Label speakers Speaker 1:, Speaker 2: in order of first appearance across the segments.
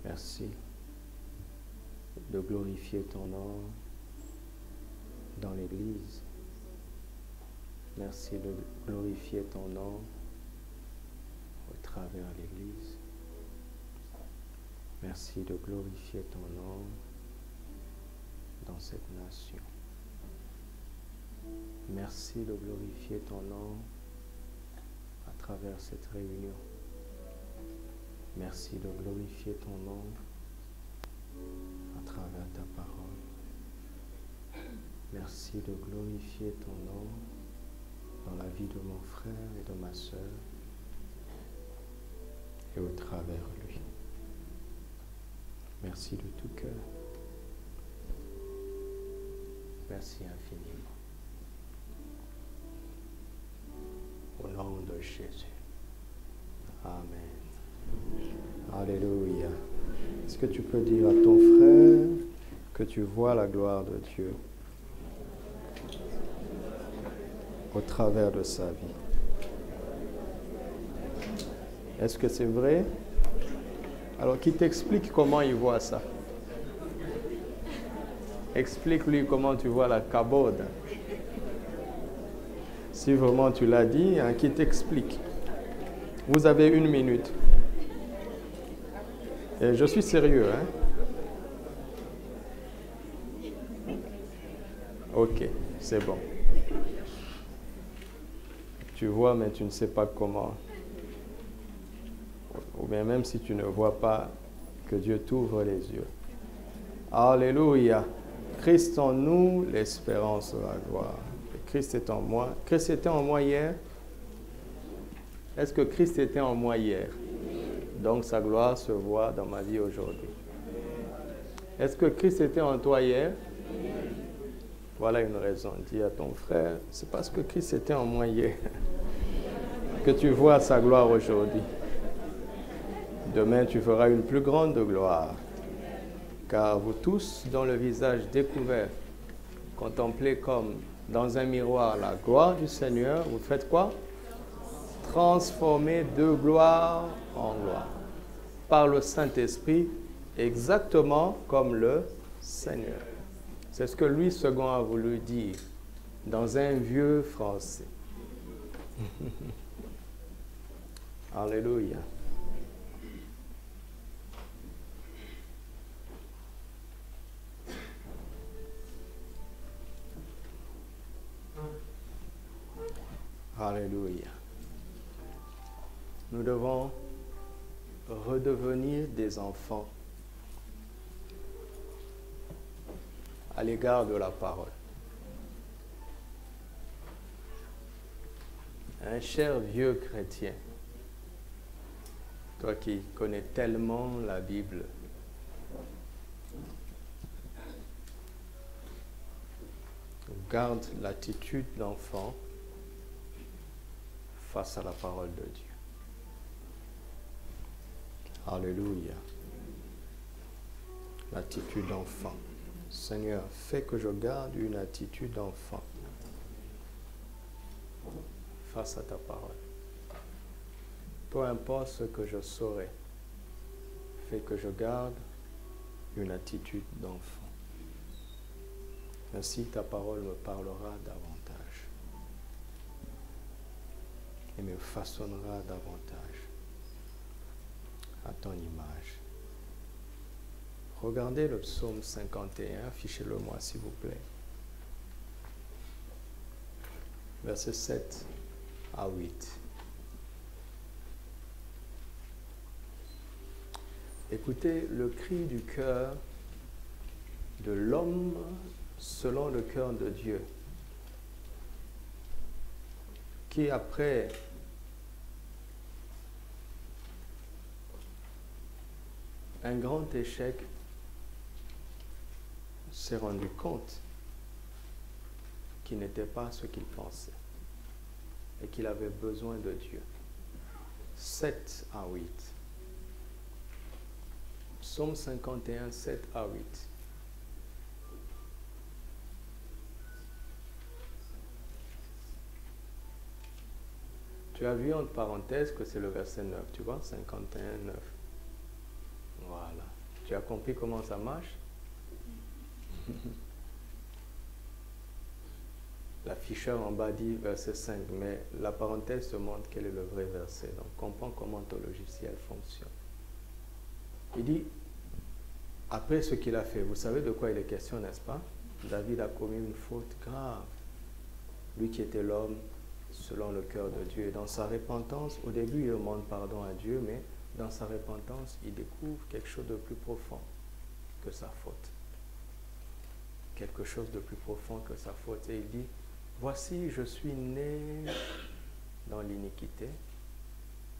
Speaker 1: Merci de glorifier ton nom dans l'Église. Merci de glorifier ton nom au travers l'Église. Merci de glorifier ton nom dans cette nation. Merci de glorifier ton nom à travers cette réunion. Merci de glorifier ton nom à travers ta parole. Merci de glorifier ton nom dans la vie de mon frère et de ma sœur et au travers lui. Merci de tout cœur. Merci infiniment. Au nom de Jésus. Amen. Alléluia. Est-ce que tu peux dire à ton frère que tu vois la gloire de Dieu au travers de sa vie? Est-ce que c'est vrai? Alors, qui t'explique comment il voit ça? Explique-lui comment tu vois la kabod. Si vraiment tu l'as dit, hein, qui t'explique? Vous avez 1 minute. Et je suis sérieux, hein? Ok, c'est bon. Tu vois, mais tu ne sais pas comment. Ou bien même si tu ne vois pas, que Dieu t'ouvre les yeux. Alléluia. Christ en nous, l'espérance de la gloire. Christ est en moi. Christ était en moi hier. Est-ce que Christ était en moi hier? Donc sa gloire se voit dans ma vie aujourd'hui. Est-ce que Christ était en toi hier? Voilà une raison. Dis à ton frère, c'est parce que Christ était en moi hier que tu vois sa gloire aujourd'hui. Demain, tu feras une plus grande gloire. Car vous tous, dont le visage découvert, contemplez comme dans un miroir la gloire du Seigneur, vous faites quoi? Transformez de gloire en gloire. Par le Saint-Esprit, exactement comme le Seigneur. C'est ce que Louis II a voulu dire dans un vieux français. Alléluia. Alléluia. Nous devons redevenir des enfants à l'égard de la parole. Un cher vieux chrétien, toi qui connais tellement la Bible, garde l'attitude d'enfant face à la parole de Dieu. Alléluia. L'attitude d'enfant. Seigneur, fais que je garde une attitude d'enfant face à ta parole. Peu importe ce que je saurai, fais que je garde une attitude d'enfant. Ainsi ta parole me parlera davantage et me façonnera davantage à ton image. Regardez le psaume 51, affichez-le moi s'il vous plaît. Versets 7 à 8. Écoutez le cri du cœur de l'homme selon le cœur de Dieu, qui après un grand échec s'est rendu compte qu'il n'était pas ce qu'il pensait et qu'il avait besoin de Dieu. 7 à 8. Psaume 51, 7 à 8. Tu as vu entre parenthèses que c'est le verset 9, tu vois, 51, 9. Voilà. Tu as compris comment ça marche? L'afficheur en bas dit verset 5, mais la parenthèse te montre quel est le vrai verset. Donc, comprends comment ton logiciel fonctionne. Il dit, après ce qu'il a fait, vous savez de quoi il est question, n'est-ce pas? David a commis une faute grave. Lui qui était l'homme selon le cœur de Dieu. Et dans sa repentance, au début, il demande pardon à Dieu, mais dans sa repentance, il découvre quelque chose de plus profond que sa faute. Quelque chose de plus profond que sa faute. Et il dit, voici, je suis né dans l'iniquité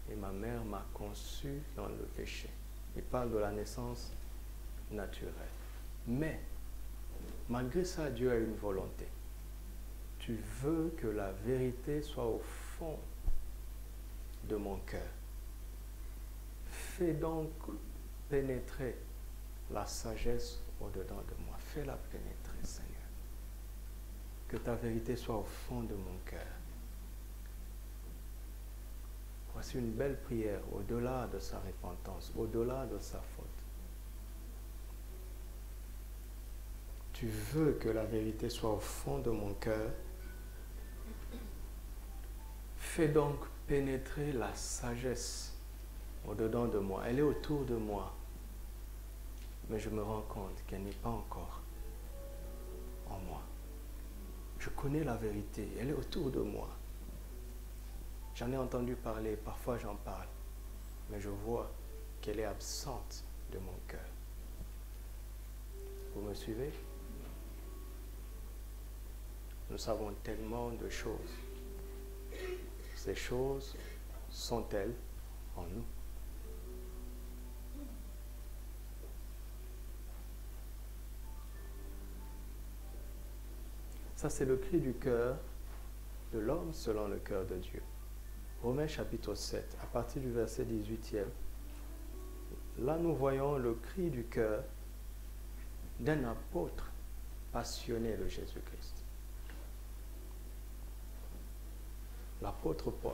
Speaker 1: et ma mère m'a conçu dans le péché. Il parle de la naissance naturelle. Mais, malgré ça, Dieu a une volonté. Tu veux que la vérité soit au fond de mon cœur. Fais donc pénétrer la sagesse au-dedans de moi. Fais-la pénétrer, Seigneur. Que ta vérité soit au fond de mon cœur. Voici une belle prière au-delà de sa repentance, au-delà de sa faute. Tu veux que la vérité soit au fond de mon cœur. Fais donc pénétrer la sagesse au-dedans de moi. Elle est autour de moi. Mais je me rends compte qu'elle n'est pas encore en moi. Je connais la vérité. Elle est autour de moi. J'en ai entendu parler. Parfois j'en parle. Mais je vois qu'elle est absente de mon cœur. Vous me suivez? Nous savons tellement de choses. Ces choses sont-elles en nous? Ça, c'est le cri du cœur de l'homme selon le cœur de Dieu. Romains chapitre 7, à partir du verset 18e. Là, nous voyons le cri du cœur d'un apôtre passionné de Jésus-Christ. L'apôtre Paul.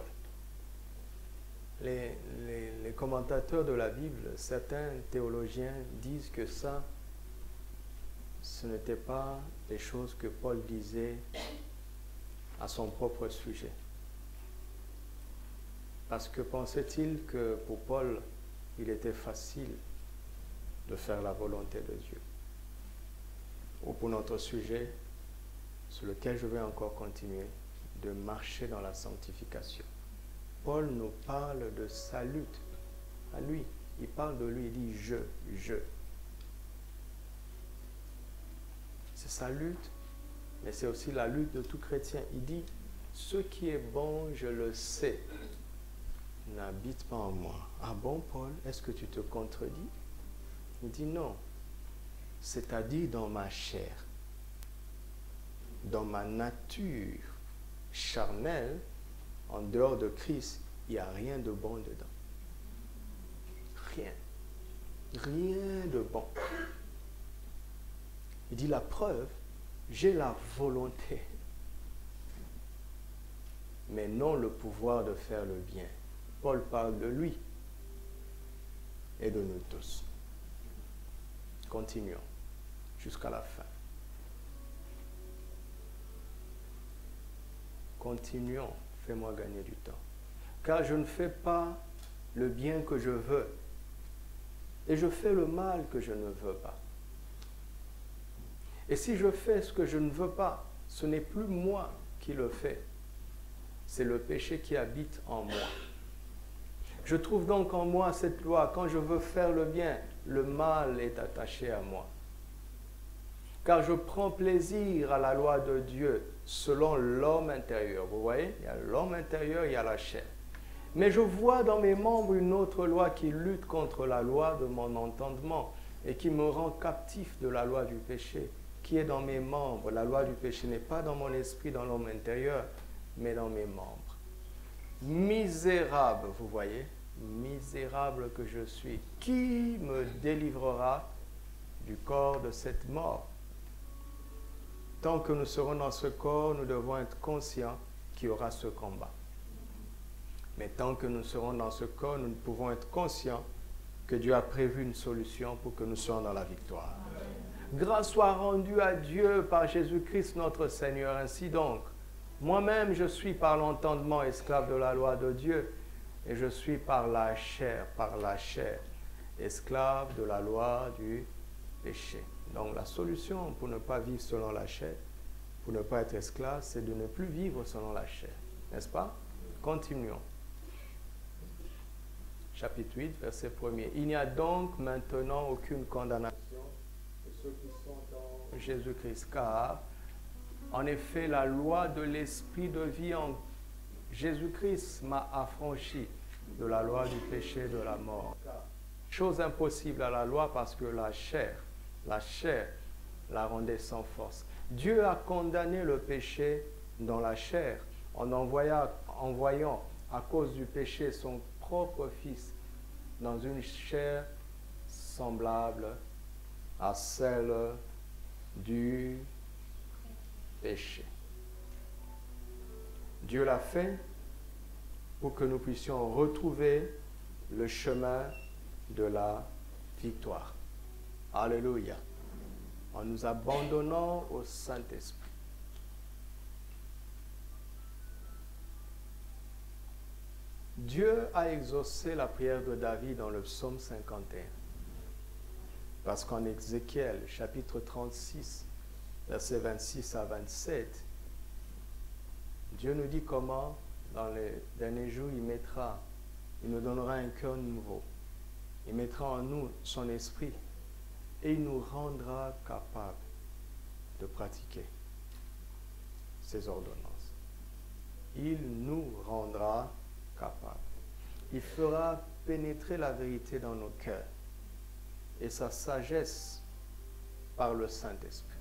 Speaker 1: Les commentateurs de la Bible, certains théologiens disent que ça, ce n'était pas des choses que Paul disait à son propre sujet. Parce que pensait-il que pour Paul, il était facile de faire la volonté de Dieu. Ou pour notre sujet, sur lequel je vais encore continuer, de marcher dans la sanctification. Paul nous parle de sa lutte à lui. Il parle de lui, il dit je. C'est sa lutte, mais c'est aussi la lutte de tout chrétien. Il dit, ce qui est bon, je le sais, n'habite pas en moi. Ah bon, Paul, est-ce que tu te contredis? Il dit non, c'est-à-dire dans ma chair, dans ma nature charnelle, en dehors de Christ, il n'y a rien de bon dedans. Rien. Rien de bon. Il dit la preuve, j'ai la volonté, mais non le pouvoir de faire le bien. Paul parle de lui et de nous tous. Continuons jusqu'à la fin. Continuons, fais-moi gagner du temps. Car je ne fais pas le bien que je veux, et je fais le mal que je ne veux pas. Et si je fais ce que je ne veux pas, ce n'est plus moi qui le fais, c'est le péché qui habite en moi. Je trouve donc en moi cette loi, quand je veux faire le bien, le mal est attaché à moi. Car je prends plaisir à la loi de Dieu selon l'homme intérieur. Vous voyez, il y a l'homme intérieur, il y a la chair. Mais je vois dans mes membres une autre loi qui lutte contre la loi de mon entendement et qui me rend captif de la loi du péché qui est dans mes membres. La loi du péché n'est pas dans mon esprit, dans l'homme intérieur, mais dans mes membres. Misérable, vous voyez, misérable que je suis. Qui me délivrera du corps de cette mort? Tant que nous serons dans ce corps, nous devons être conscients qu'il y aura ce combat. Mais tant que nous serons dans ce corps, nous ne pouvons être conscients que Dieu a prévu une solution pour que nous soyons dans la victoire. Grâce soit rendue à Dieu par Jésus-Christ notre Seigneur. Ainsi donc, moi-même je suis par l'entendement esclave de la loi de Dieu et je suis par la chair, esclave de la loi du péché. Donc la solution pour ne pas vivre selon la chair, pour ne pas être esclave, c'est de ne plus vivre selon la chair. N'est-ce pas? Continuons. Chapitre 8, verset 1er. Il n'y a donc maintenant aucune condamnation pour ceux qui sont dans Jésus-Christ, car en effet la loi de l'esprit de vie en Jésus-Christ m'a affranchi de la loi du péché et de la mort. Chose impossible à la loi parce que la chair la rendait sans force. Dieu a condamné le péché dans la chair en envoyant à cause du péché son propre Fils dans une chair semblable à celle du péché. Dieu l'a fait pour que nous puissions retrouver le chemin de la victoire. Alléluia. En nous abandonnant au Saint-Esprit. Dieu a exaucé la prière de David dans le psaume 51. Parce qu'en Ézéchiel, chapitre 36, versets 26 à 27, Dieu nous dit comment, dans les derniers jours, il nous donnera un cœur nouveau. Il mettra en nous son esprit et il nous rendra capables de pratiquer ses ordonnances. Il nous rendra capables. Il fera pénétrer la vérité dans nos cœurs et sa sagesse par le Saint-Esprit.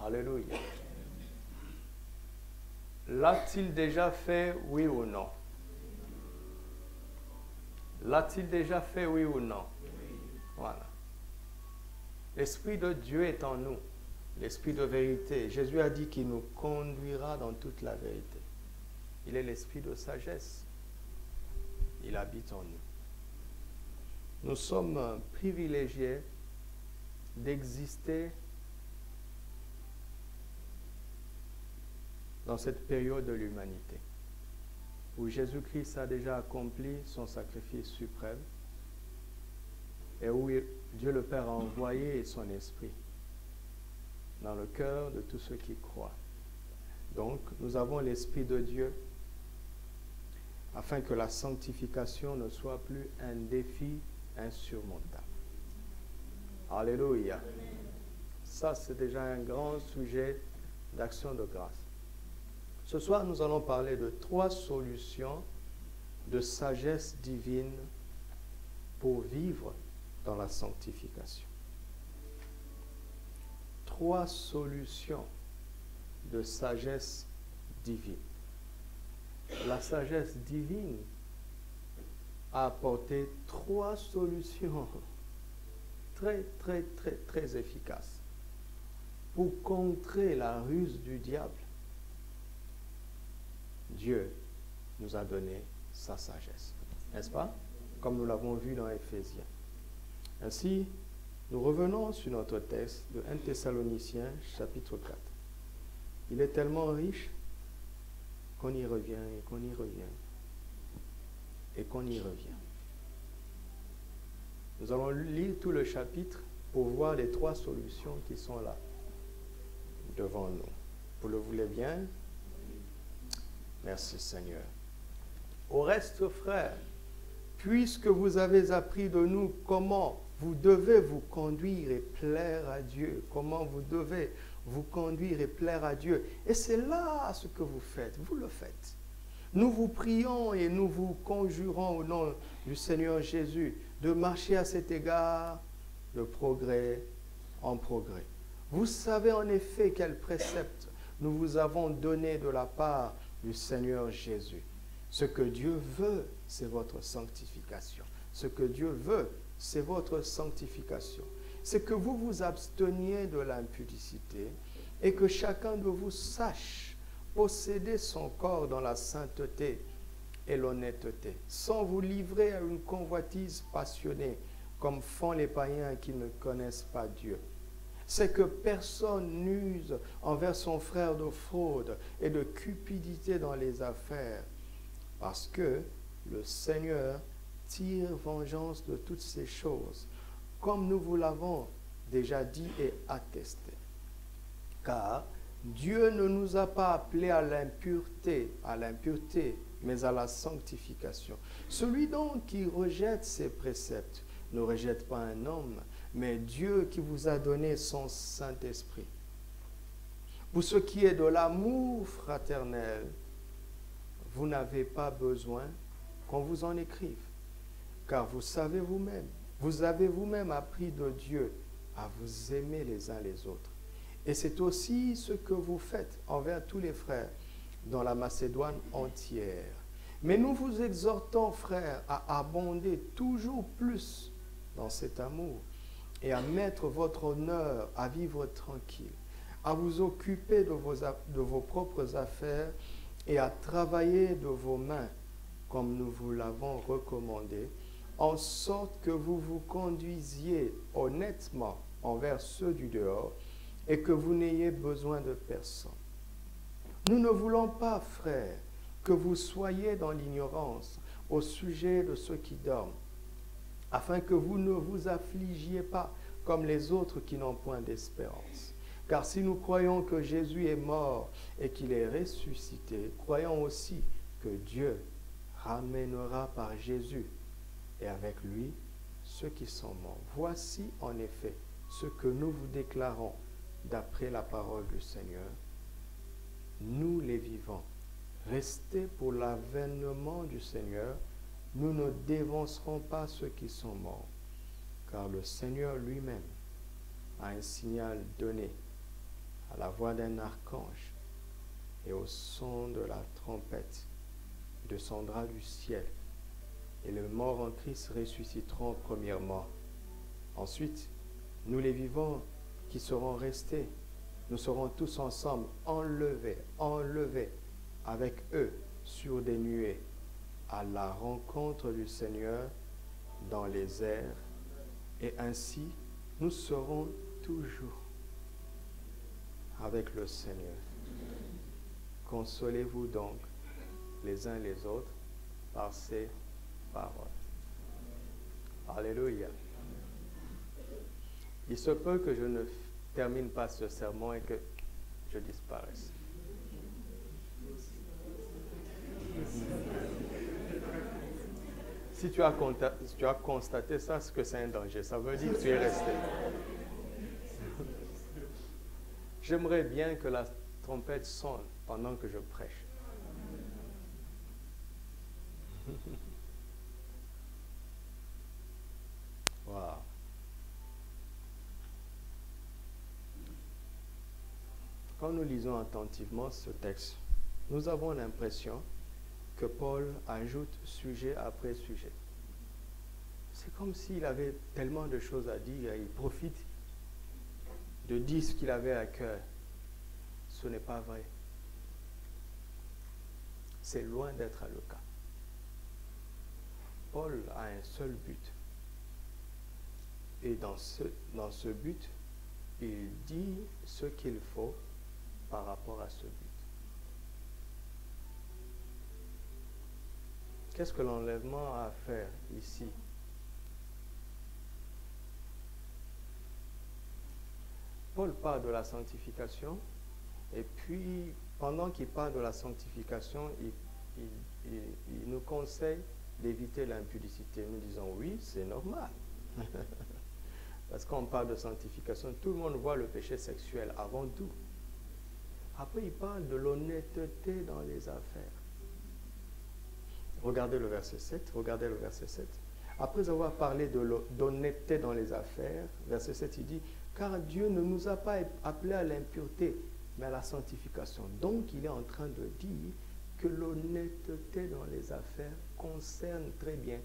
Speaker 1: Alléluia. L'a-t-il déjà fait, oui ou non? L'a-t-il déjà fait, oui ou non? Voilà. L'Esprit de Dieu est en nous, l'Esprit de vérité. Jésus a dit qu'il nous conduira dans toute la vérité. Il est l'Esprit de sagesse. Il habite en nous. Nous sommes privilégiés d'exister dans cette période de l'humanité, où Jésus-Christ a déjà accompli son sacrifice suprême et où Dieu le Père a envoyé son Esprit dans le cœur de tous ceux qui croient. Donc, nous avons l'Esprit de Dieu afin que la sanctification ne soit plus un défi insurmontable. Alléluia. Ça, c'est déjà un grand sujet d'action de grâce. Ce soir, nous allons parler de 3 solutions de sagesse divine pour vivre dans la sanctification. 3 solutions de sagesse divine. La sagesse divine a apporté 3 solutions très efficaces pour contrer la ruse du diable. Dieu nous a donné sa sagesse, n'est-ce pas? Comme nous l'avons vu dans Éphésiens. Ainsi, nous revenons sur notre texte de 1 Thessaloniciens, chapitre 4. Il est tellement riche qu'on y revient et qu'on y revient et qu'on y revient. Nous allons lire tout le chapitre pour voir les 3 solutions qui sont là, devant nous. Vous le voulez bien? Merci Seigneur. Au reste, frères, puisque vous avez appris de nous comment vous devez vous conduire et plaire à Dieu, comment vous devez vous conduire et plaire à Dieu, et c'est là ce que vous faites, vous le faites. Nous vous prions et nous vous conjurons au nom du Seigneur Jésus de marcher à cet égard de progrès en progrès. Vous savez en effet quels préceptes nous vous avons donnés de la part du Seigneur Jésus. Ce que Dieu veut, c'est votre sanctification. Ce que Dieu veut, c'est votre sanctification. C'est que vous vous absteniez de l'impudicité et que chacun de vous sache posséder son corps dans la sainteté et l'honnêteté, sans vous livrer à une convoitise passionnée, comme font les païens qui ne connaissent pas Dieu. C'est que personne n'use envers son frère de fraude et de cupidité dans les affaires, parce que le Seigneur tire vengeance de toutes ces choses, comme nous vous l'avons déjà dit et attesté. Car Dieu ne nous a pas appelés à l'impureté, mais à la sanctification. Celui donc qui rejette ses préceptes ne rejette pas un homme, mais Dieu qui vous a donné son Saint-Esprit. Pour ce qui est de l'amour fraternel, vous n'avez pas besoin qu'on vous en écrive, car vous avez vous-même appris de Dieu à vous aimer les uns les autres. Et c'est aussi ce que vous faites envers tous les frères dans la Macédoine entière. Mais nous vous exhortons, frères, à abonder toujours plus dans cet amour et à mettre votre honneur à vivre tranquille, à vous occuper de vos propres affaires et à travailler de vos mains, comme nous vous l'avons recommandé, en sorte que vous vous conduisiez honnêtement envers ceux du dehors et que vous n'ayez besoin de personne. Nous ne voulons pas, frères, que vous soyez dans l'ignorance au sujet de ceux qui dorment, afin que vous ne vous affligiez pas comme les autres qui n'ont point d'espérance. Car si nous croyons que Jésus est mort et qu'il est ressuscité, croyons aussi que Dieu ramènera par Jésus et avec lui ceux qui sont morts. Voici en effet ce que nous vous déclarons d'après la parole du Seigneur. Nous les vivants, restez pour l'avènement du Seigneur, nous ne dévancerons pas ceux qui sont morts, car le Seigneur lui-même a un signal donné à la voix d'un archange et au son de la trompette descendra du ciel, et les morts en Christ ressusciteront premièrement. Ensuite, nous les vivants qui seront restés, nous serons tous ensemble enlevés avec eux sur des nuées à la rencontre du Seigneur dans les airs, et ainsi nous serons toujours avec le Seigneur. Consolez-vous donc les uns les autres par ces paroles. Alléluia. Il se peut que je ne termine pas ce sermon et que je disparaisse. Si tu as constaté ça, c'est que c'est un danger. Ça veut dire que tu es resté. J'aimerais bien que la trompette sonne pendant que je prêche. Wow. Quand nous lisons attentivement ce texte, nous avons l'impression que Paul ajoute sujet après sujet. C'est comme s'il avait tellement de choses à dire, il profite de dire ce qu'il avait à cœur. Ce n'est pas vrai. C'est loin d'être le cas. Paul a un seul but. Et dans ce but, il dit ce qu'il faut par rapport à ce but. Qu'est-ce que l'enlèvement a à faire ici? Paul parle de la sanctification, et puis, pendant qu'il parle de la sanctification, il nous conseille d'éviter l'impudicité. Nous disons, oui, c'est normal. Parce qu'on parle de sanctification, tout le monde voit le péché sexuel avant tout. Après, il parle de l'honnêteté dans les affaires. Regardez le verset 7. Après avoir parlé d'honnêteté dans les affaires, verset 7, il dit, car Dieu ne nous a pas appelés à l'impureté, mais à la sanctification. Donc, il est en train de dire que l'honnêteté dans les affaires concerne très bien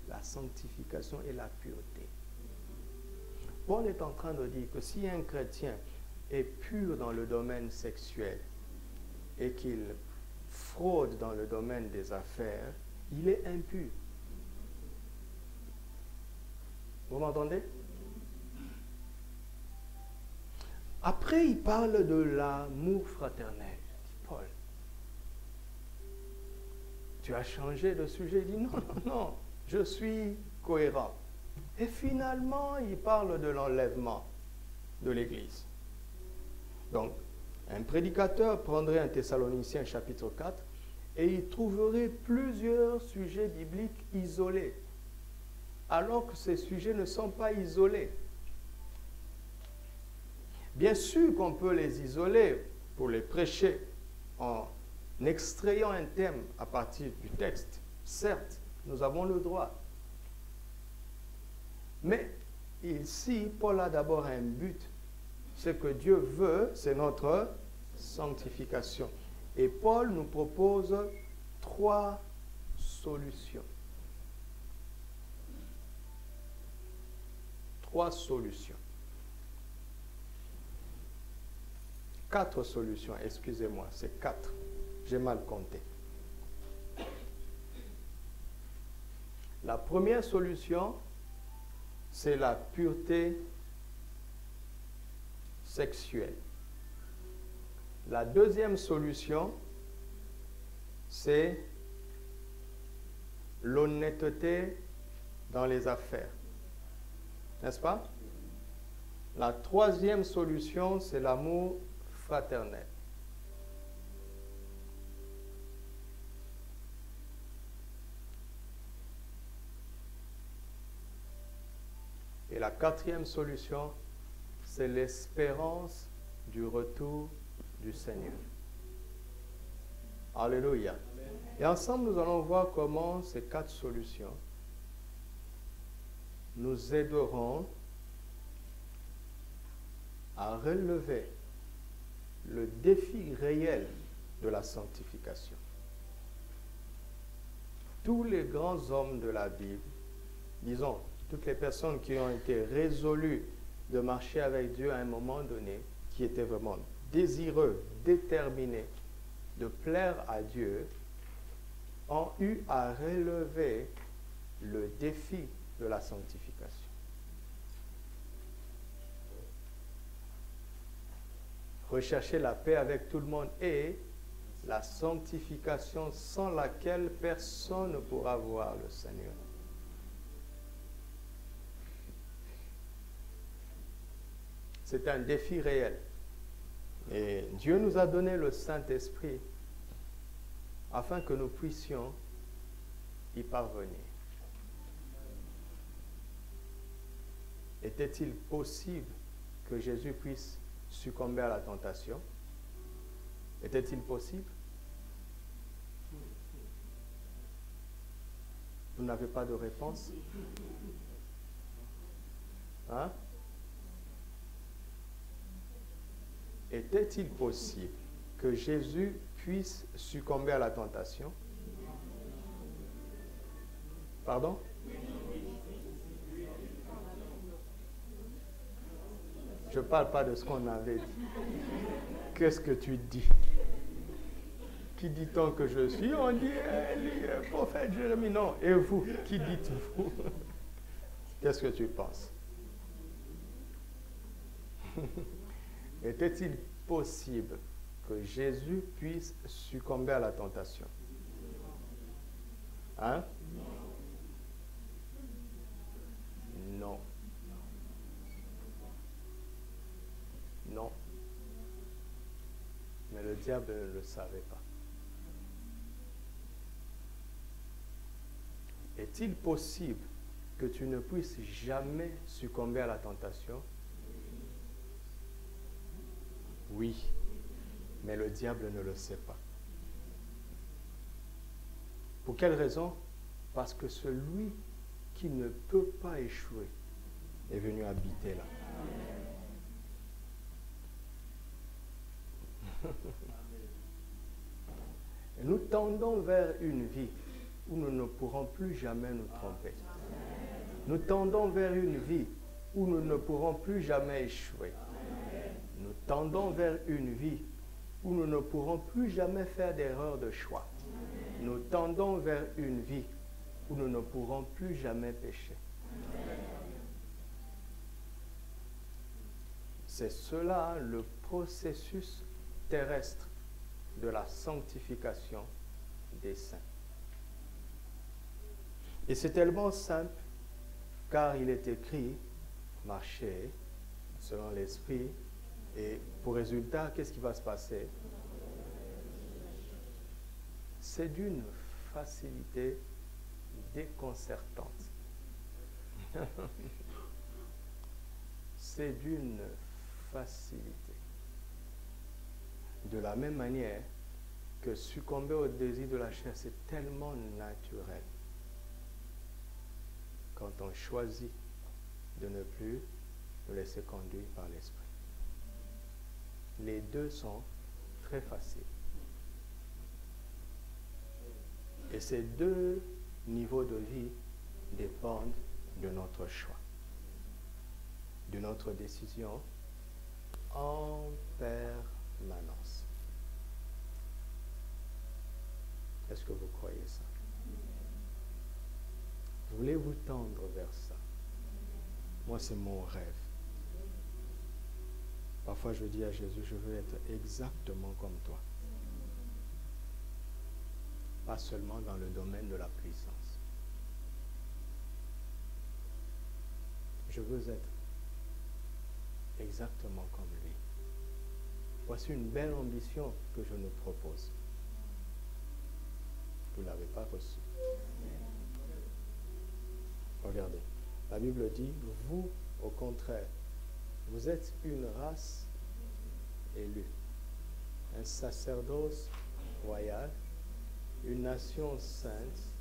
Speaker 1: la sanctification et la pureté. Paul est en train de dire que si un chrétien est pur dans le domaine sexuel et qu'il fraude dans le domaine des affaires, il est impur. Vous m'entendez? Après, il parle de l'amour fraternel. Paul, tu as changé de sujet. Il dit non, non, non, je suis cohérent. Et finalement, il parle de l'enlèvement de l'Église. Donc, un prédicateur prendrait un Thessaloniciens chapitre 4 et il trouverait plusieurs sujets bibliques isolés, alors que ces sujets ne sont pas isolés. Bien sûr qu'on peut les isoler pour les prêcher en extrayant un thème à partir du texte. Certes, nous avons le droit. Mais ici, Paul a d'abord un but. Ce que Dieu veut, c'est notre sanctification. Et Paul nous propose 3 solutions. 3 solutions. 4 solutions, excusez-moi, c'est 4. J'ai mal compté. La première solution, c'est la pureté sexuelle. La deuxième solution, c'est l'honnêteté dans les affaires. N'est-ce pas? La troisième solution, c'est l'amour fraternel. Et la quatrième solution, c'est l'espérance du retour du Seigneur. Alléluia. Et ensemble, nous allons voir comment ces 4 solutions nous aideront à relever le défi réel de la sanctification. Tous les grands hommes de la Bible, disons, toutes les personnes qui ont été résolues de marcher avec Dieu à un moment donné, qui étaient vraiment désireux, déterminés de plaire à Dieu, ont eu à relever le défi de la sanctification. Rechercher la paix avec tout le monde et la sanctification sans laquelle personne ne pourra voir le Seigneur. C'est un défi réel. Et Dieu nous a donné le Saint-Esprit afin que nous puissions y parvenir. Était-il possible que Jésus puisse succomber à la tentation? Était-il possible? Vous n'avez pas de réponse? Hein? Était-il possible que Jésus puisse succomber à la tentation? Pardon? Je ne parle pas de ce qu'on avait dit. Qu'est-ce que tu dis? Qui dit-on que je suis? On dit prophète Jérémie. Non. Et vous, qui dites-vous? Qu'est-ce que tu penses? Était-il possible que Jésus puisse succomber à la tentation? Hein? Non. Non. Mais le diable ne le savait pas. Est-il possible que tu ne puisses jamais succomber à la tentation? Oui, mais le diable ne le sait pas. Pour quelle raison? Parce que celui qui ne peut pas échouer est venu habiter là. Et nous tendons vers une vie où nous ne pourrons plus jamais nous tromper. Nous tendons vers une vie où nous ne pourrons plus jamais échouer. Nous tendons vers une vie où nous ne pourrons plus jamais faire d'erreur de choix. nous tendons vers une vie où nous ne pourrons plus jamais pécher. C'est cela le processus terrestre de la sanctification des saints. Et c'est tellement simple car il est écrit « marcher selon l'esprit » et pour résultat, qu'est-ce qui va se passer? C'est d'une facilité déconcertante. C'est d'une facilité. De la même manière que succomber au désir de la chair, c'est tellement naturel. Quand on choisit de ne plus nous laisser conduire par l'esprit. Les deux sont très faciles. Et ces deux niveaux de vie dépendent de notre choix, de notre décision en permanence. Est-ce que vous croyez ça? Voulez-vous tendre vers ça? Moi, c'est mon rêve. Parfois, je dis à Jésus, je veux être exactement comme toi. Pas seulement dans le domaine de la puissance. Je veux être exactement comme lui. Voici une belle ambition que je nous propose. Vous ne l'avez pas reçue. Regardez, la Bible dit, vous, au contraire, vous êtes une race élue, un sacerdoce royal, une nation sainte,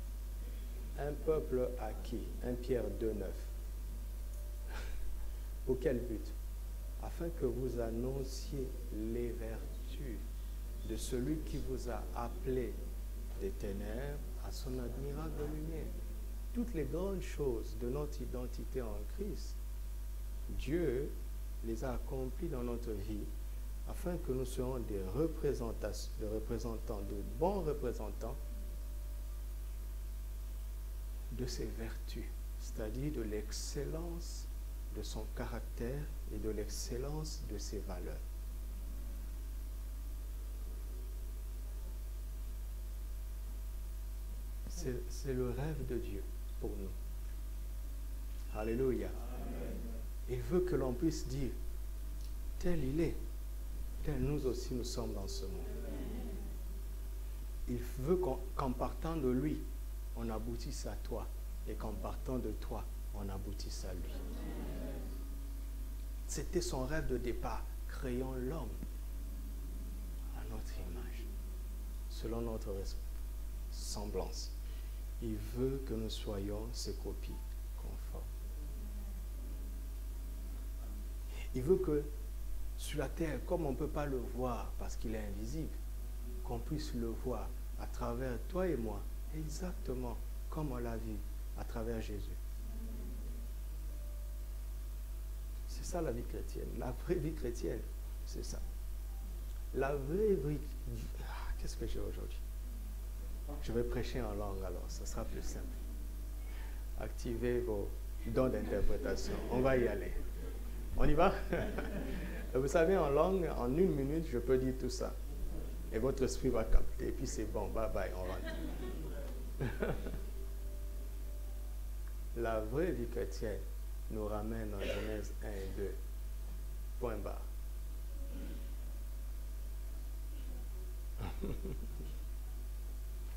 Speaker 1: un peuple acquis, 1 Pierre 2,9. Pour quel but? Afin que vous annonciez les vertus de celui qui vous a appelé des ténèbres à son admirable lumière. Toutes les grandes choses de notre identité en Christ, Dieu les a accomplies dans notre vie afin que nous soyons des représentants, de bons représentants de ses vertus, c'est-à-dire de l'excellence de son caractère et de l'excellence de ses valeurs. C'est le rêve de Dieu pour nous. Alléluia. Amen. Il veut que l'on puisse dire, tel il est, tel nous aussi nous sommes dans ce monde. Il veut qu'en partant de lui, on aboutisse à toi, et qu'en partant de toi, on aboutisse à lui. C'était son rêve de départ. Créons l'homme à notre image, selon notre semblance. Il veut que nous soyons ses copies conformes. Il veut que sur la terre, comme on ne peut pas le voir parce qu'il est invisible, qu'on puisse le voir à travers toi et moi, exactement comme on l'a vu à travers Jésus. C'est ça la vie chrétienne. La vraie vie chrétienne, c'est ça. La vraie vie... Qu'est-ce que j'ai aujourd'hui? Je vais prêcher en langue alors, ça sera plus simple. Activez vos dons d'interprétation. On va y aller. On y va? Vous savez, en langue, en 1 minute, je peux dire tout ça. Et votre esprit va capter. Et puis c'est bon, bye bye, on rentre. La vraie vie chrétienne nous ramène en Genèse 1 et 2. Point barre.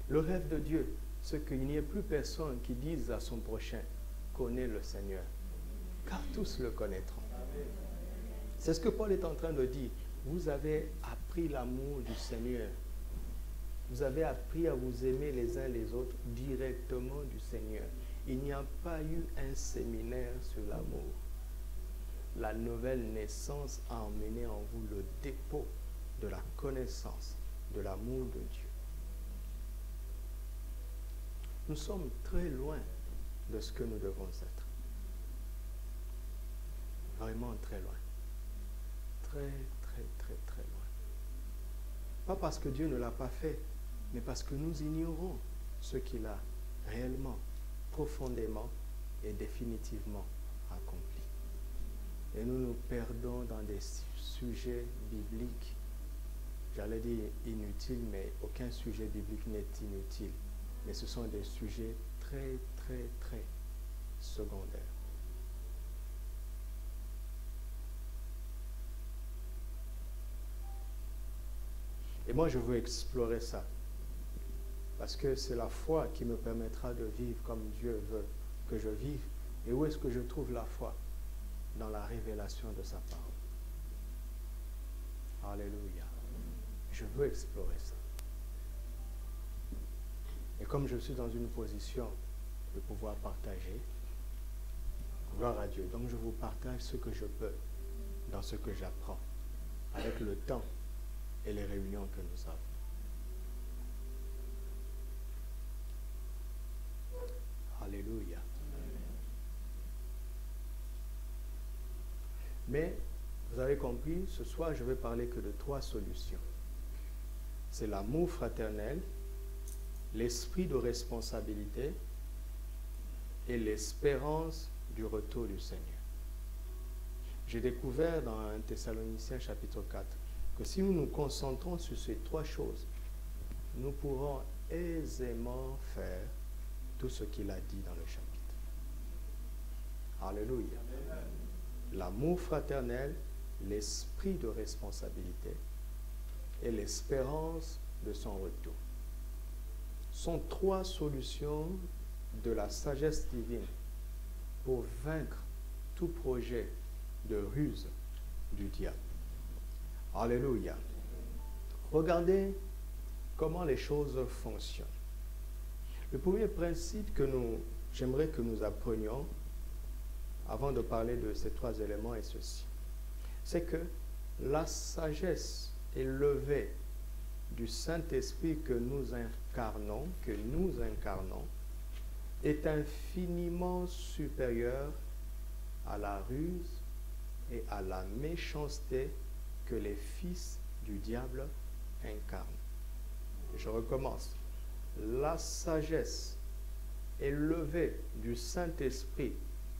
Speaker 1: Le rêve de Dieu, c'est qu'il n'y ait plus personne qui dise à son prochain, connais le Seigneur, car tous le connaîtront. C'est ce que Paul est en train de dire. Vous avez appris l'amour du Seigneur. Vous avez appris à vous aimer les uns les autres directement du Seigneur. Il n'y a pas eu un séminaire sur l'amour. La nouvelle naissance a emmené en vous le dépôt de la connaissance de l'amour de Dieu. Nous sommes très loin de ce que nous devons être. Vraiment très loin. Très, très, très, très loin. Pas parce que Dieu ne l'a pas fait, mais parce que nous ignorons ce qu'il a réellement, profondément et définitivement accompli. Et nous nous perdons dans des sujets bibliques, j'allais dire inutiles, mais aucun sujet biblique n'est inutile. Mais ce sont des sujets très, très, très secondaires. Et moi, je veux explorer ça. Parce que c'est la foi qui me permettra de vivre comme Dieu veut que je vive. Et où est-ce que je trouve la foi? Dans la révélation de sa parole. Alléluia. Je veux explorer ça. Et comme je suis dans une position de pouvoir partager, gloire à Dieu. Donc je vous partage ce que je peux dans ce que j'apprends, avec le temps et les réunions que nous avons. Alléluia. Mais, vous avez compris, ce soir, je vais parler que de 3 solutions. C'est l'amour fraternel, l'esprit de responsabilité et l'espérance du retour du Seigneur. J'ai découvert dans 1 Thessaloniciens chapitre 4 que si nous nous concentrons sur ces 3 choses, nous pourrons aisément faire tout ce qu'il a dit dans le chapitre. Alléluia. L'amour fraternel, l'esprit de responsabilité et l'espérance de son retour sont 3 solutions de la sagesse divine pour vaincre tout projet de ruse du diable. Alléluia. Regardez comment les choses fonctionnent. Le premier principe que j'aimerais que nous apprenions avant de parler de ces 3 éléments est ceci. C'est que la sagesse élevée du Saint-Esprit que nous incarnons, est infiniment supérieure à la ruse et à la méchanceté que les fils du diable incarnent. Je recommence. La sagesse élevée du Saint-Esprit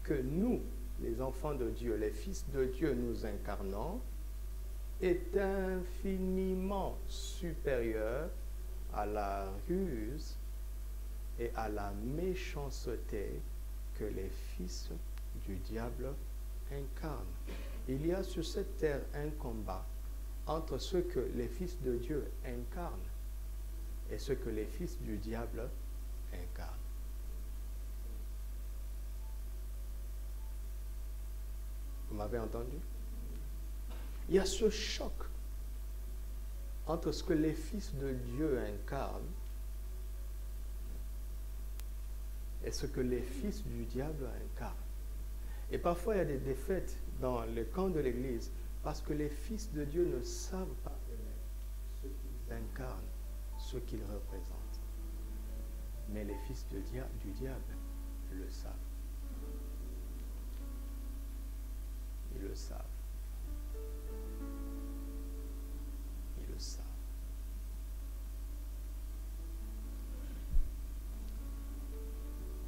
Speaker 1: que nous, les enfants de Dieu, les fils de Dieu, nous incarnons, est infiniment supérieure à la ruse et à la méchanceté que les fils du diable incarnent. Il y a sur cette terre un combat entre ce que les fils de Dieu incarnent et ce que les fils du diable incarnent. Vous m'avez entendu? Il y a ce choc entre ce que les fils de Dieu incarnent et ce que les fils du diable incarnent. Et parfois, il y a des défaites dans le camp de l'Église parce que les fils de Dieu ne savent pas ce qu'ils incarnent, ce qu'ils représentent. Mais les fils du diable le savent. Ils le savent. Ils le savent.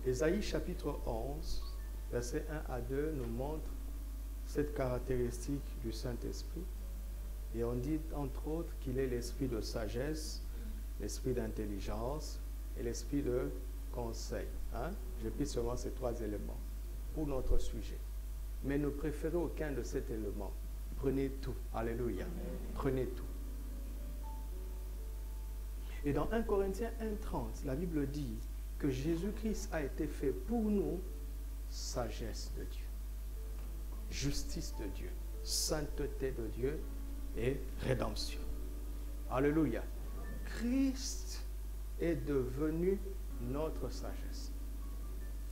Speaker 1: Ésaïe chapitre 11, versets 1 à 2 nous montre cette caractéristique du Saint-Esprit. Et on dit entre autres qu'il est l'esprit de sagesse, l'esprit d'intelligence et l'esprit de conseil. Je prie seulement ces 3 éléments pour notre sujet. Mais ne préférez aucun de ces éléments. Prenez tout. Alléluia. Prenez tout. Et dans 1 Corinthiens 1,30, la Bible dit que Jésus-Christ a été fait pour nous sagesse de Dieu, justice de Dieu, sainteté de Dieu et rédemption. Alléluia. Christ est devenu notre sagesse.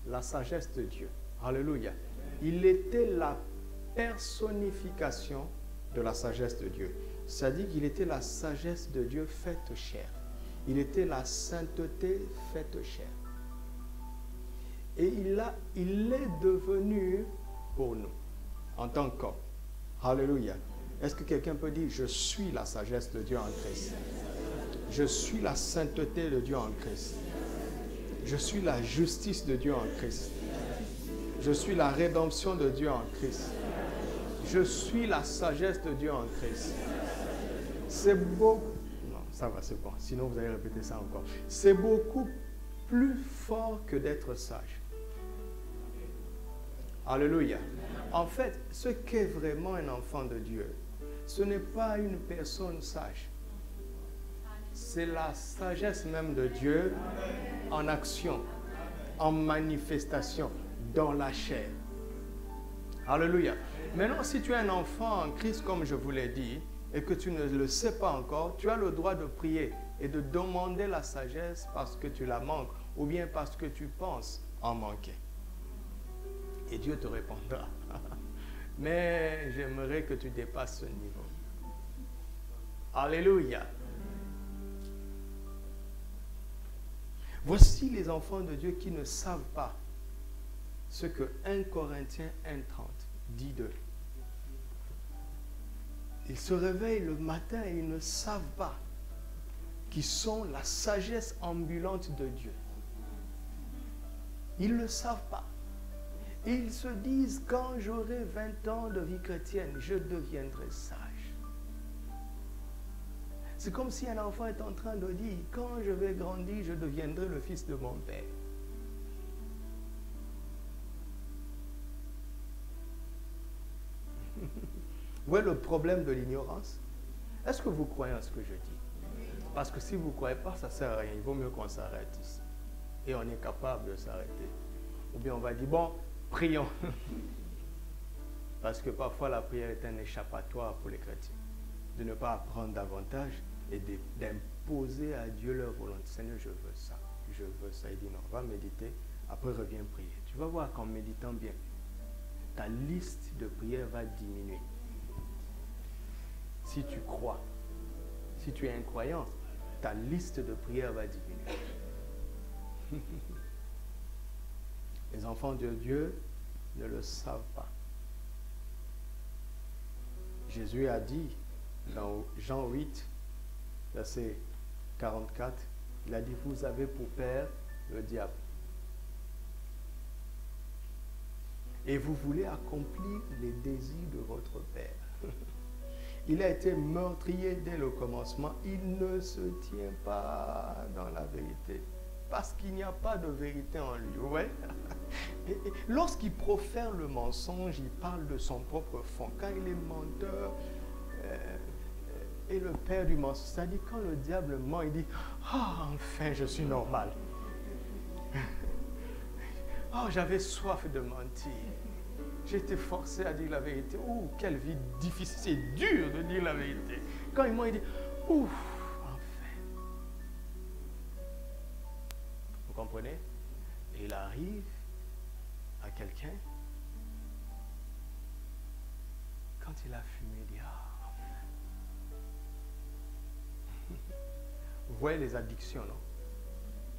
Speaker 1: La sagesse de Dieu. Alléluia. Il était la personnification de la sagesse de Dieu. C'est-à-dire qu'il était la sagesse de Dieu faite chair. Il était la sainteté faite chair. Et il est devenu pour nous, en tant qu'homme. Alléluia. Est-ce que quelqu'un peut dire, je suis la sagesse de Dieu en Christ? Je suis la sainteté de Dieu en Christ. Je suis la justice de Dieu en Christ. Je suis la rédemption de Dieu en Christ. Je suis la sagesse de Dieu en Christ. C'est beau. Non, ça va, c'est bon. Sinon, vous allez répéter ça encore. C'est beaucoup plus fort que d'être sage. Alléluia. En fait, ce qu'est vraiment un enfant de Dieu, ce n'est pas une personne sage. C'est la sagesse même de Dieu en action, en manifestation, dans la chair. Alléluia. Maintenant, si tu es un enfant en Christ, comme je vous l'ai dit, et que tu ne le sais pas encore, tu as le droit de prier et de demander la sagesse parce que tu la manques ou bien parce que tu penses en manquer. Et Dieu te répondra. Mais j'aimerais que tu dépasses ce niveau. Alléluia. Voici les enfants de Dieu qui ne savent pas ce que 1 Corinthiens 1,30 dit d'eux. Ils se réveillent le matin et ils ne savent pas qu'ils sont la sagesse ambulante de Dieu. Ils ne le savent pas. Et ils se disent, quand j'aurai 20 ans de vie chrétienne, je deviendrai sage. C'est comme si un enfant est en train de dire, quand je vais grandir, je deviendrai le fils de mon père. Vous voyez le problème de l'ignorance? Est-ce que vous croyez en ce que je dis? Parce que si vous ne croyez pas, ça ne sert à rien. Il vaut mieux qu'on s'arrête ici. Et on est capable de s'arrêter. Ou bien on va dire, bon, prions. Parce que parfois la prière est un échappatoire pour les chrétiens. De ne pas apprendre davantage et d'imposer à Dieu leur volonté. Seigneur, je veux ça. Je veux ça. Il dit non, va méditer. Après, reviens prier. Tu vas voir qu'en méditant bien, ta liste de prières va diminuer. Si tu crois, si tu es un croyant, ta liste de prières va diminuer. Les enfants de Dieu ne le savent pas. Jésus a dit dans Jean 8, verset 44, il a dit, vous avez pour père le diable. Et vous voulez accomplir les désirs de votre père. Il a été meurtrier dès le commencement. Il ne se tient pas dans la vérité. Parce qu'il n'y a pas de vérité en lui. Ouais. Et lorsqu'il profère le mensonge, il parle de son propre fond. Quand il est menteur et le père du mensonge, c'est-à-dire quand le diable ment, il dit « Ah, enfin, je suis normal. Oh, j'avais soif de mentir. J'ai été forcé à dire la vérité. Oh, quelle vie difficile. C'est dur de dire la vérité. » Quand il ment, il dit « Ouf, enfin. » Vous comprenez? Et il arrive à quelqu'un, quand il a fumé, il dit « Ah, enfin. » Vous voyez les addictions, non?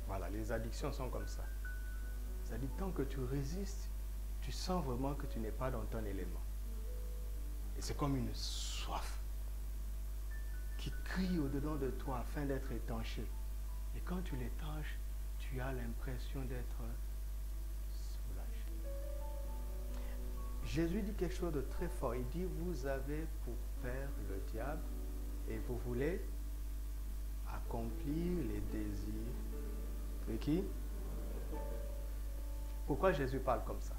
Speaker 1: Voilà, les addictions sont comme ça. C'est-à-dire, tant que tu résistes, tu sens vraiment que tu n'es pas dans ton élément. Et c'est comme une soif qui crie au-dedans de toi afin d'être étanché. Et quand tu l'étanches, tu as l'impression d'être soulagé. Jésus dit quelque chose de très fort. Il dit, vous avez pour père le diable et vous voulez accomplir les désirs de qui? Pourquoi Jésus parle comme ça?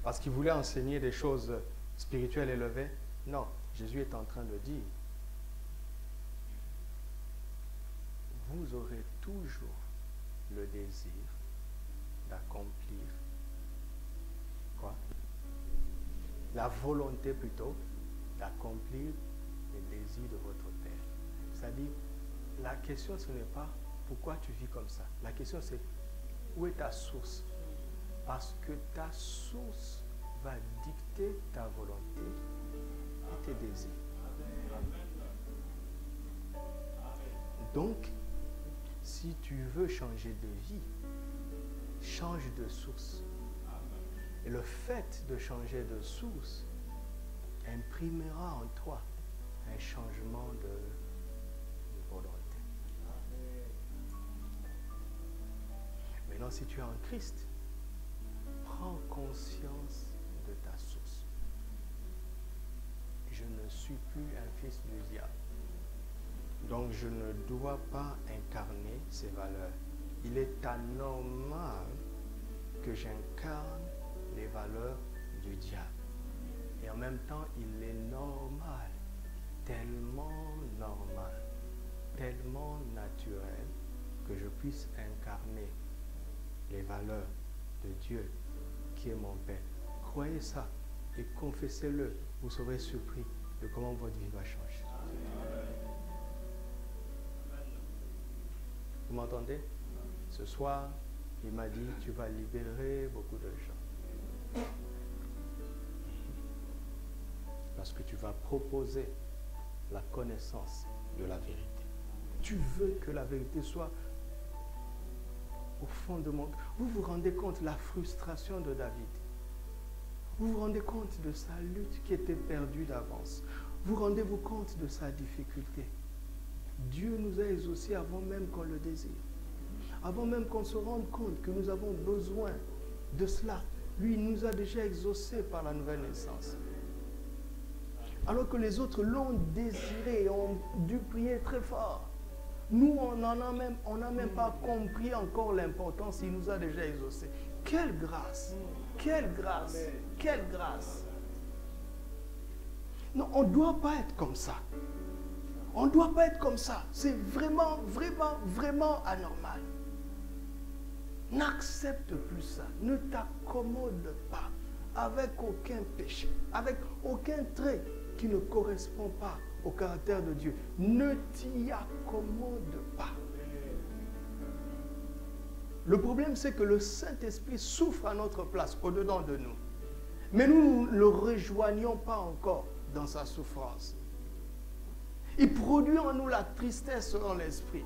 Speaker 1: Parce qu'il voulait enseigner des choses spirituelles élevées? Non, Jésus est en train de dire, vous aurez toujours le désir d'accomplir quoi? La volonté plutôt d'accomplir les désirs de votre Père. C'est-à-dire, la question ce n'est pas pourquoi tu vis comme ça. La question c'est où est ta source? Parce que ta source va dicter ta volonté et tes désirs. Donc, si tu veux changer de vie, change de source. Et le fait de changer de source imprimera en toi un changement de Maintenant, si tu es en Christ, prends conscience de ta source. Je ne suis plus un fils du diable. Donc, je ne dois pas incarner ces valeurs. Il est anormal que j'incarne les valeurs du diable. Et en même temps, il est normal, tellement normal, tellement naturel que je puisse incarner les valeurs de Dieu qui est mon Père. Croyez ça et confessez-le. Vous serez surpris de comment votre vie va changer. Vous m'entendez? Ce soir, il m'a dit, tu vas libérer beaucoup de gens. Parce que tu vas proposer la connaissance de la vérité. Tu veux que la vérité soit au fond de mon cœur. Vous vous rendez compte de la frustration de David. Vous vous rendez compte de sa lutte qui était perdue d'avance. Vous rendez-vous compte de sa difficulté. Dieu nous a exaucés avant même qu'on le désire. Avant même qu'on se rende compte que nous avons besoin de cela. Lui, il nous a déjà exaucés par la nouvelle naissance. Alors que les autres l'ont désiré, ont dû prier très fort. Nous, on n'a même pas compris encore l'importance. Il nous a déjà exaucés. Quelle grâce! Quelle grâce! Quelle grâce! Non, on ne doit pas être comme ça. On ne doit pas être comme ça. C'est vraiment, vraiment, vraiment anormal. N'accepte plus ça. Ne t'accommode pas avec aucun péché, avec aucun trait qui ne correspond pas au caractère de Dieu. Ne t'y accommode pas. Le problème, c'est que le Saint-Esprit souffre à notre place, au-dedans de nous. Mais nous ne le rejoignons pas encore dans sa souffrance. Il produit en nous la tristesse selon l'Esprit.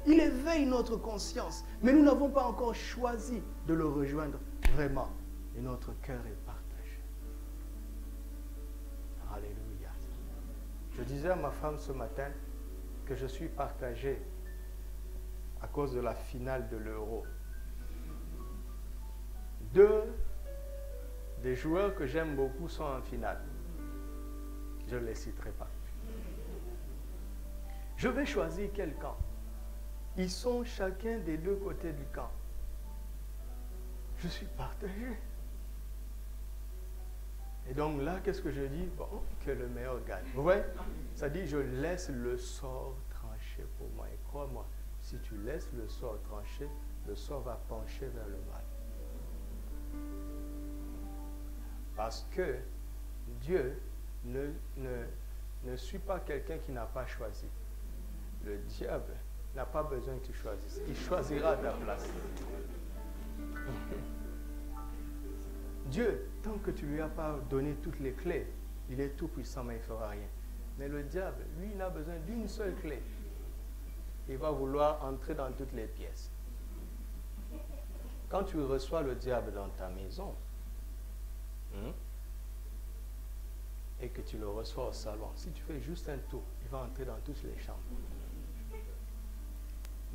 Speaker 1: Il éveille notre conscience, mais nous n'avons pas encore choisi de le rejoindre vraiment. Et notre cœur est partagé. Alléluia. Je disais à ma femme ce matin que je suis partagé à cause de la finale de l'Euro. Deux des joueurs que j'aime beaucoup sont en finale. Je ne les citerai pas. Je vais choisir quel camp. Ils sont chacun des deux côtés du camp. Je suis partagé. Et donc là, qu'est-ce que je dis? Bon, que le meilleur gagne. Vous voyez? Ça dit, je laisse le sort trancher pour moi. Et crois-moi, si tu laisses le sort trancher, le sort va pencher vers le mal. Parce que Dieu ne suit pas quelqu'un qui n'a pas choisi. Le diable n'a pas besoin que tu choisisses. Il choisira à ta place. Dieu, tant que tu ne lui as pas donné toutes les clés, il est tout puissant, mais il ne fera rien. Mais le diable, lui, il a besoin d'une seule clé. Il va vouloir entrer dans toutes les pièces. Quand tu reçois le diable dans ta maison, et que tu le reçois au salon, si tu fais juste un tour, il va entrer dans toutes les chambres.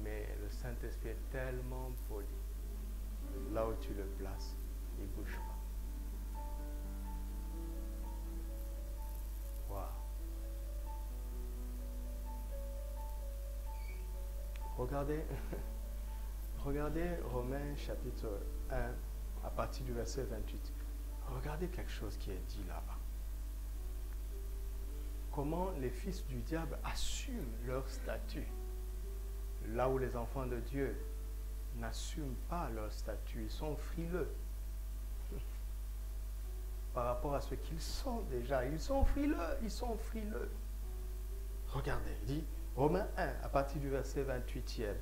Speaker 1: Mais le Saint-Esprit est tellement poli. Là où tu le places, il ne bouge pas. Wow. Regardez Romains chapitre 1 à partir du verset 28. Regardez quelque chose qui est dit là-bas. Comment les fils du diable assument leur statut. Là où les enfants de Dieu n'assument pas leur statut, ils sont frileux par rapport à ce qu'ils sont déjà. Ils sont frileux. Regardez, il dit, Romains 1, à partir du verset 28e,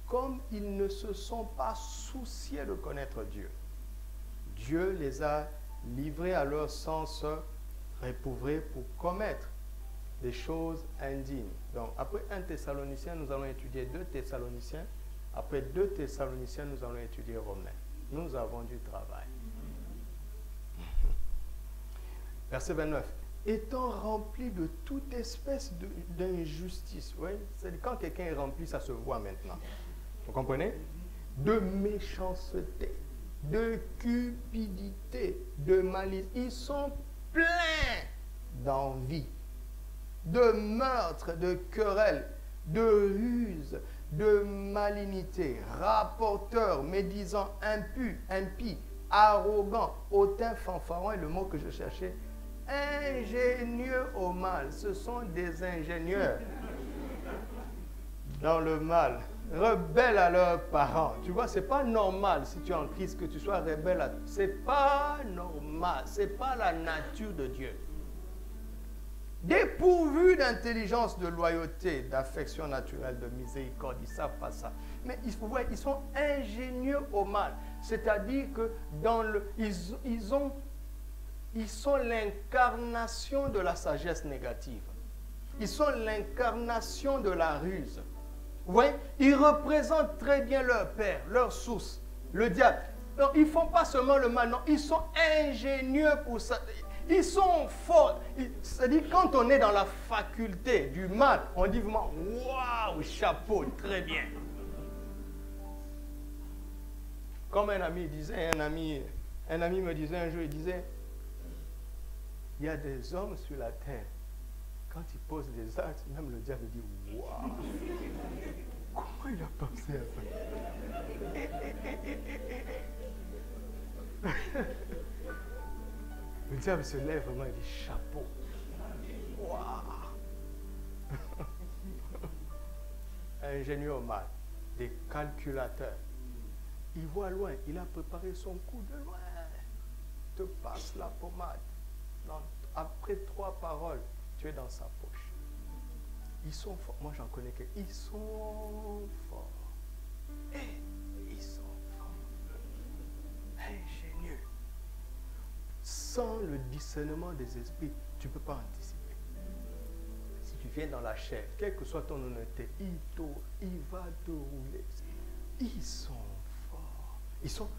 Speaker 1: comme ils ne se sont pas souciés de connaître Dieu, Dieu les a livrés à leur sens réprouvé pour commettre des choses indignes. Donc, après 1 Thessaloniciens, nous allons étudier 2 Thessaloniciens. Après 2 Thessaloniciens, nous allons étudier Romains. Nous avons du travail. Verset 29. Étant remplis de toute espèce d'injustice. Oui, c'est quand quelqu'un est rempli, ça se voit maintenant. Vous comprenez? de méchanceté, de cupidité, de malice. Ils sont pleins d'envie, de meurtre, de querelle, de ruse, de malignité, rapporteurs, médisants, impies, arrogants, hautains, fanfarons, et le mot que je cherchais, ingénieux au mal. Ce sont des ingénieurs dans le mal, rebelles à leurs parents. Tu vois, c'est pas normal si tu es en Christ que tu sois rebelle à... C'est pas normal, c'est pas la nature de Dieu. Dépourvus d'intelligence, de loyauté, d'affection naturelle, de miséricorde, ils ne savent pas ça. Mais il faut voir, ils sont ingénieux au mal. C'est-à-dire que ils sont l'incarnation de la sagesse négative. Ils sont l'incarnation de la ruse. Vous voyez, ils représentent très bien leur père, leur source, le diable. Donc, ils ne font pas seulement le mal, non, ils sont ingénieux pour ça. Ils sont forts. C'est-à-dire, quand on est dans la faculté du mal, on dit vraiment, waouh, chapeau, très bien. Comme un ami disait, un ami me disait un jour, il disait, il y a des hommes sur la terre, quand ils posent des actes, même le diable dit, waouh, comment il a pensé à ça? Le diable se lève vraiment et dit chapeau. Waouh! Ingénieux au mal, des calculateurs. Il voit loin, il a préparé son coup de loin. Te passe la pommade. Après 3 paroles, tu es dans sa poche. Ils sont forts. Moi, j'en connais quelques. Ils sont forts. Ils sont forts. Ingénieux. Sans le discernement des esprits, tu ne peux pas anticiper. Si tu viens dans la chair, quelle que soit ton honnêteté, il va te rouler. Ils sont forts. Ils sont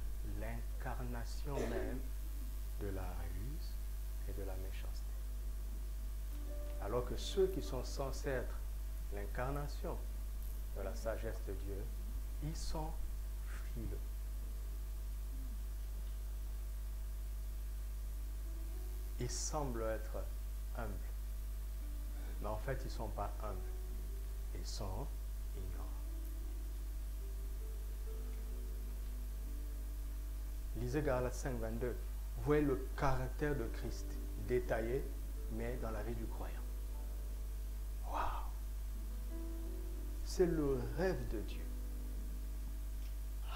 Speaker 1: l'incarnation même de la ruse et de la méchanceté. Alors que ceux qui sont censés être l'incarnation de la sagesse de Dieu, ils sont frileux. Ils semblent être humbles. Mais en fait, ils ne sont pas humbles. Ils sont ignorants. Lisez Galates 5, 22. Vous voyez le caractère de Christ détaillé, mais dans la vie du croyant. Waouh! C'est le rêve de Dieu.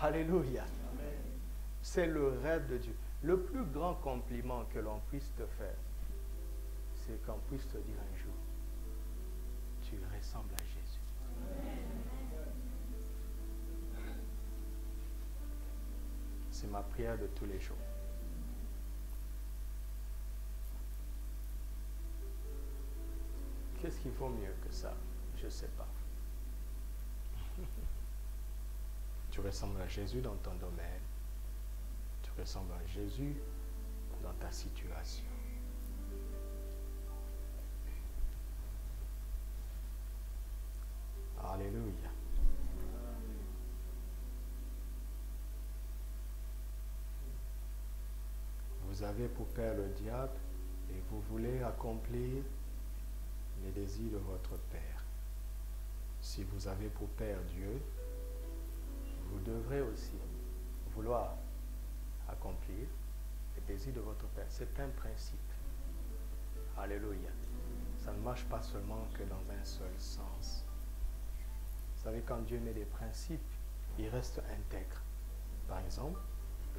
Speaker 1: Alléluia. C'est le rêve de Dieu. Le plus grand compliment que l'on puisse te faire, c'est qu'on puisse te dire un jour, tu ressembles à Jésus. C'est ma prière de tous les jours. Qu'est-ce qu'il vaut mieux que ça? Je ne sais pas. Tu ressembles à Jésus dans ton domaine. Tu ressembles à Jésus dans ta situation. Alléluia. Vous avez pour père le diable et vous voulez accomplir les désirs de votre père. Si vous avez pour père Dieu, vous devrez aussi vouloir accomplir les désirs de votre père. C'est un principe. Alléluia. Ça ne marche pas seulement que dans un seul sens. Vous savez, quand Dieu met des principes, il reste intègre. Par exemple,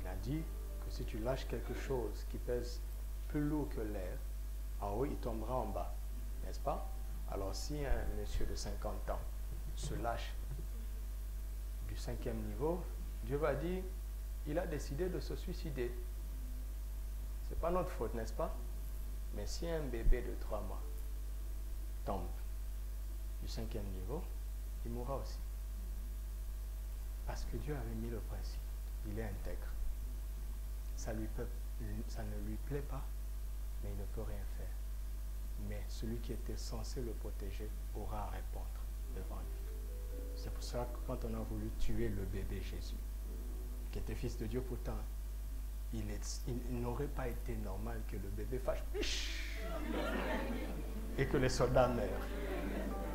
Speaker 1: il a dit que si tu lâches quelque chose qui pèse plus lourd que l'air, en haut, il tombera en bas. N'est-ce pas? Alors, si un monsieur de 50 ans se lâche du 5e niveau, Dieu va dire, il a décidé de se suicider. Ce n'est pas notre faute, n'est-ce pas? Mais si un bébé de 3 mois tombe du 5e niveau, il mourra aussi. Parce que Dieu avait mis le principe. Il est intègre. Ça ne lui plaît pas, mais il ne peut rien faire. Mais celui qui était censé le protéger aura à répondre devant lui. C'est pour ça que quand on a voulu tuer le bébé Jésus, qui était fils de Dieu pourtant, il n'aurait pas été normal que le bébé fasse piche et que les soldats meurent.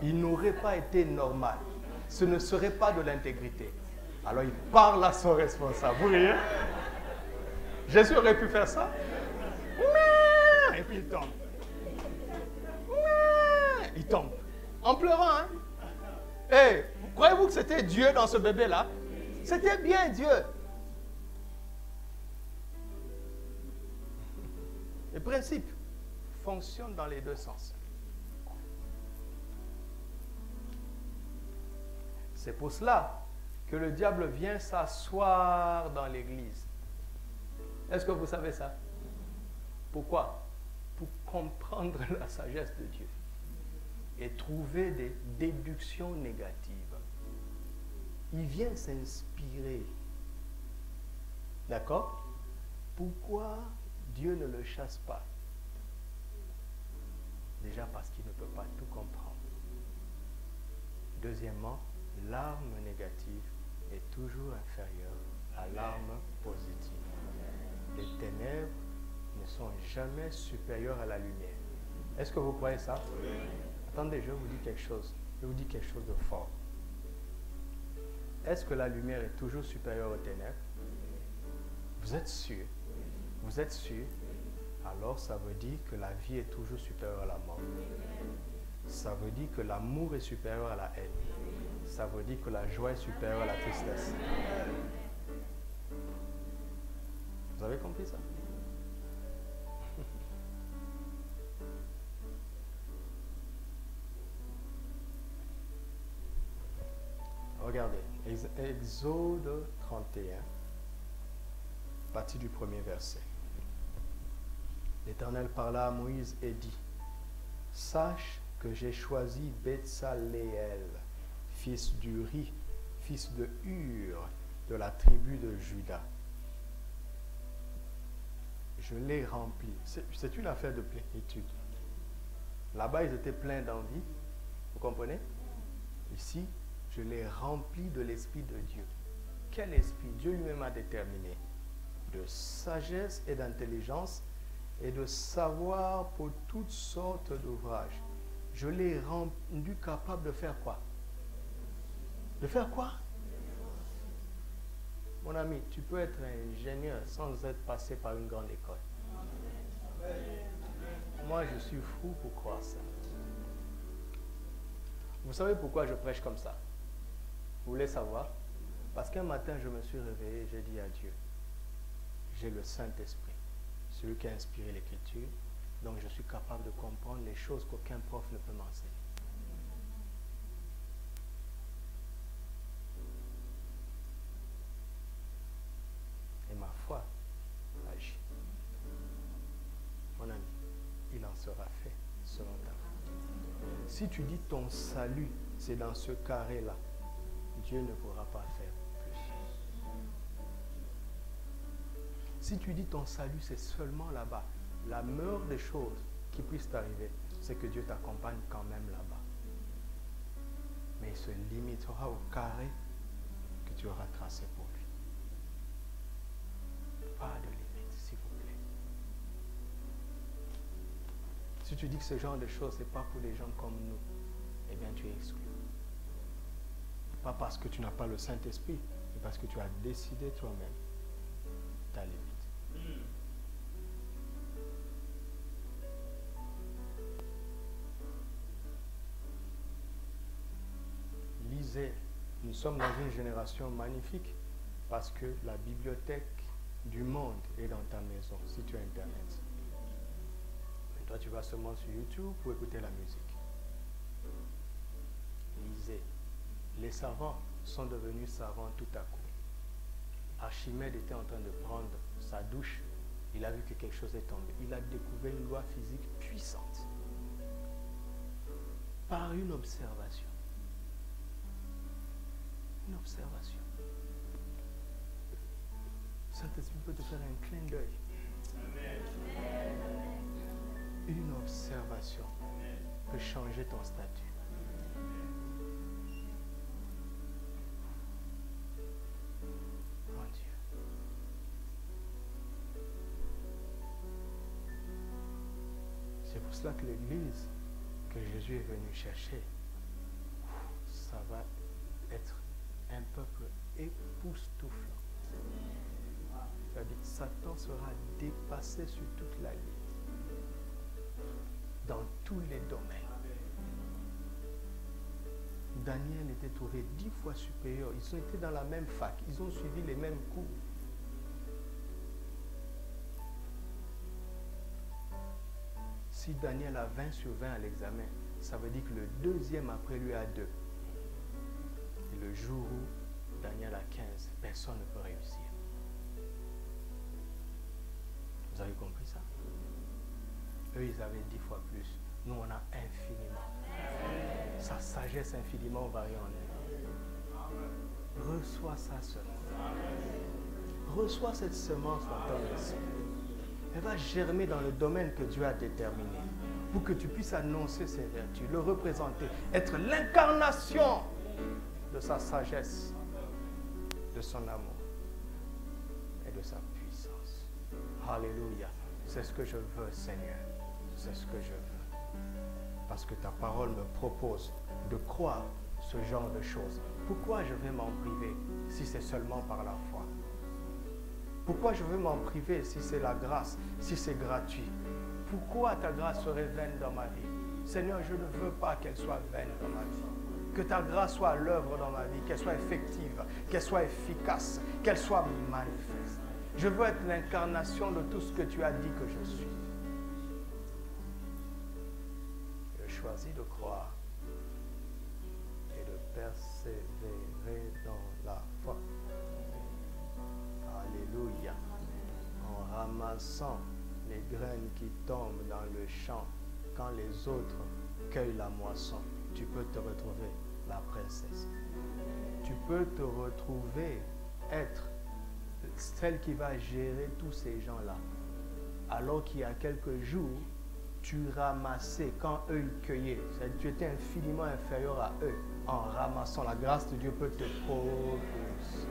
Speaker 1: Il n'aurait pas été normal. Ce ne serait pas de l'intégrité. Alors il parle à son responsable. Vous voyez? Jésus aurait pu faire ça. Et puis il tombe. Il tombe. En pleurant, hein? Hey, croyez-vous que c'était Dieu dans ce bébé-là? C'était bien Dieu. Le principe fonctionne dans les deux sens. C'est pour cela que le diable vient s'asseoir dans l'église. Est-ce que vous savez ça? Pourquoi? Pour comprendre la sagesse de Dieu et trouver des déductions négatives. Il vient s'inspirer. D'accord? Pourquoi Dieu ne le chasse pas? Déjà parce qu'il ne peut pas tout comprendre. Deuxièmement, l'arme négative est toujours inférieure à l'arme positive. Les ténèbres ne sont jamais supérieures à la lumière. Est-ce que vous croyez ça? Attendez, je vous dis quelque chose. Je vous dis quelque chose de fort. Est-ce que la lumière est toujours supérieure aux ténèbres? Vous êtes sûr? Vous êtes sûr? Alors ça veut dire que la vie est toujours supérieure à la mort. Ça veut dire que l'amour est supérieur à la haine. Ça veut dire que la joie est supérieure à la tristesse. Vous avez compris ça? Regardez, Exode 31, partie du premier verset. L'Éternel parla à Moïse et dit, « Sache que j'ai choisi Betsaléel, fils d'Uri, fils de Hur, de la tribu de Juda. Je l'ai rempli. » C'est une affaire de plénitude. Là-bas, ils étaient pleins d'envie. Vous comprenez? Ici, je l'ai rempli de l'Esprit de Dieu. Quel esprit? Dieu lui-même a déterminé. De sagesse et d'intelligence et de savoir pour toutes sortes d'ouvrages. Je l'ai rendu capable de faire quoi? De faire quoi? Mon ami, tu peux être ingénieur sans être passé par une grande école. Moi, je suis fou pour croire ça. Vous savez pourquoi je prêche comme ça? Vous voulez savoir? Parce qu'un matin, je me suis réveillé et j'ai dit à Dieu, j'ai le Saint-Esprit, celui qui a inspiré l'Écriture, donc je suis capable de comprendre les choses qu'aucun prof ne peut m'enseigner. Et ma foi agit. Mon ami, il en sera fait selon ta foi. Si tu dis ton salut, c'est dans ce carré-là, Dieu ne pourra pas faire plus. Si tu dis ton salut, c'est seulement là-bas, la meilleure des choses qui puissent t'arriver, c'est que Dieu t'accompagne quand même là-bas. Mais il se limitera au carré que tu auras tracé pour lui. Pas de limite, s'il vous plaît. Si tu dis que ce genre de choses, ce n'est pas pour les gens comme nous, eh bien tu es exclu. Pas parce que tu n'as pas le Saint-Esprit, mais parce que tu as décidé toi-même ta limite. Lisez, nous sommes dans une génération magnifique parce que la bibliothèque du monde est dans ta maison, si tu as Internet. Mais toi, tu vas seulement sur YouTube pour écouter la musique. Lisez. Les savants sont devenus savants tout à coup. Archimède était en train de prendre sa douche. Il a vu que quelque chose est tombé. Il a découvert une loi physique puissante. Par une observation. Une observation. Saint-Esprit peut te faire un clin d'œil. Une observation peut changer ton statut. Mon Dieu. C'est pour cela que l'Église que Jésus est venu chercher, ça va être un peuple époustouflant. C'est-à-dire que Satan sera dépassé sur toute la ligne, dans tous les domaines. Daniel était trouvé 10 fois supérieur. Ils ont été dans la même fac, ils ont suivi les mêmes cours. Si Daniel a 20 sur 20 à l'examen, ça veut dire que le deuxième après lui a 2. Et le jour où Daniel a 15, personne ne peut réussir. Vous avez compris ça? Eux, ils avaient 10 fois plus. Nous, on a infiniment. Sa sagesse infiniment variée en elle. Reçois ça seulement. Reçois cette semence dans ton esprit. Elle va germer dans le domaine que Dieu a déterminé pour que tu puisses annoncer ses vertus, le représenter, être l'incarnation de sa sagesse, de son amour et de sa puissance. Alléluia. C'est ce que je veux, Seigneur. C'est ce que je veux. Parce que ta parole me propose de croire ce genre de choses. Pourquoi je vais m'en priver si c'est seulement par la foi? Pourquoi je veux m'en priver si c'est la grâce, si c'est gratuit? Pourquoi ta grâce serait vaine dans ma vie? Seigneur, je ne veux pas qu'elle soit vaine dans ma vie. Que ta grâce soit à l'œuvre dans ma vie, qu'elle soit effective, qu'elle soit efficace, qu'elle soit manifeste. Je veux être l'incarnation de tout ce que tu as dit que je suis. Je choisis de croire et de persévérer dans la foi. Alléluia. En ramassant les graines qui tombent dans le champ, quand les autres cueillent la moisson, tu peux te retrouver la princesse. Tu peux te retrouver être celle qui va gérer tous ces gens-là. Alors qu'il y a quelques jours, tu ramassais quand eux ils cueillaient. Tu étais infiniment inférieur à eux. En ramassant, la grâce de Dieu peut te propulser.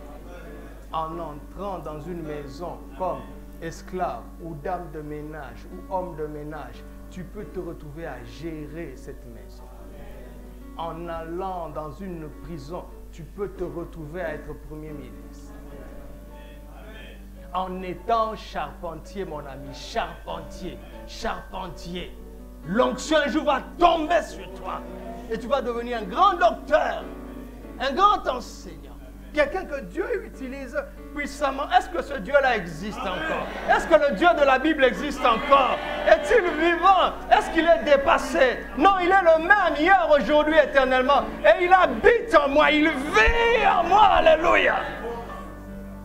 Speaker 1: En entrant dans une maison comme esclave ou dame de ménage ou homme de ménage, tu peux te retrouver à gérer cette maison. En allant dans une prison, tu peux te retrouver à être premier ministre. En étant charpentier, mon ami, charpentier, charpentier, l'onction un jour va tomber sur toi et tu vas devenir un grand docteur, un grand enseignant. Quelqu'un que Dieu utilise puissamment. Est-ce que ce Dieu-là existe encore? Est-ce que le Dieu de la Bible existe encore? Est-il vivant? Est-ce qu'il est dépassé? Non, il est le même hier, aujourd'hui, éternellement. Et il habite en moi, il vit en moi. Alléluia.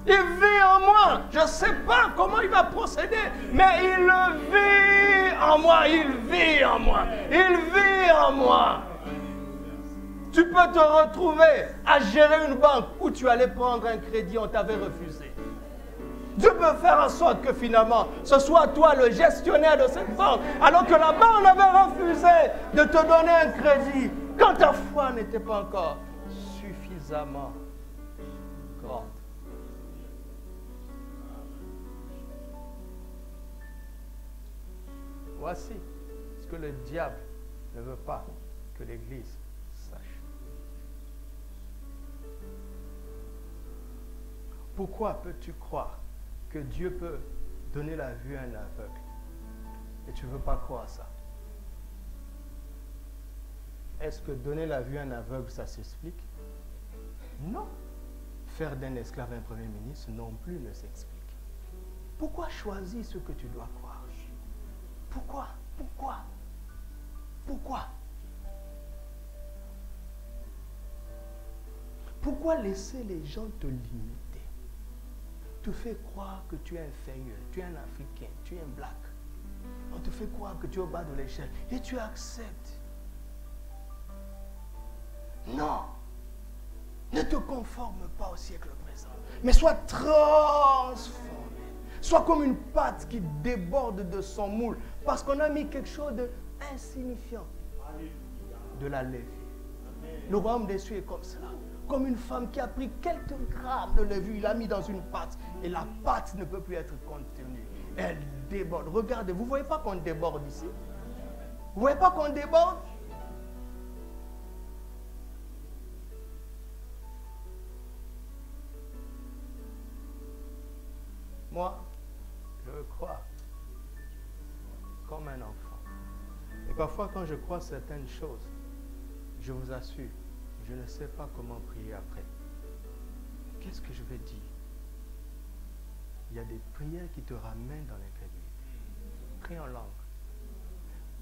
Speaker 1: Il vit en moi. Je ne sais pas comment il va procéder, mais il vit en moi, il vit en moi, il vit en moi. Tu peux te retrouver à gérer une banque où tu allais prendre un crédit, on t'avait refusé. Dieu peut faire en sorte que finalement, ce soit toi le gestionnaire de cette banque, alors que la banque avait refusé de te donner un crédit quand ta foi n'était pas encore suffisamment grande. Voici ce que le diable ne veut pas que l'Église sache. Pourquoi peux-tu croire que Dieu peut donner la vue à un aveugle et tu ne veux pas croire ça? Est-ce que donner la vue à un aveugle, ça s'explique? Non. Faire d'un esclave un premier ministre non plus ne s'explique. Pourquoi choisir ce que tu dois croire? Pourquoi? Pourquoi? Pourquoi? Pourquoi laisser les gens te limiter? Te fait croire que tu es inférieur, tu es un Africain, tu es un black. On te fait croire que tu es au bas de l'échelle et tu acceptes. Non. Ne te conforme pas au siècle présent, mais sois transformé. Sois comme une pâte qui déborde de son moule parce qu'on a mis quelque chose d'insignifiant de la levure. Le royaume des cieux est comme cela. Comme une femme qui a pris quelques grammes de levure, il l'a mis dans une pâte et la pâte ne peut plus être contenue. Elle déborde. Regardez, vous ne voyez pas qu'on déborde ici? Vous ne voyez pas qu'on déborde? Moi, je crois comme un enfant. Et parfois, quand je crois certaines choses, je vous assure, je ne sais pas comment prier après. Qu'est-ce que je vais dire? Il y a des prières qui te ramènent dans l'incrédulité. Prie en langue.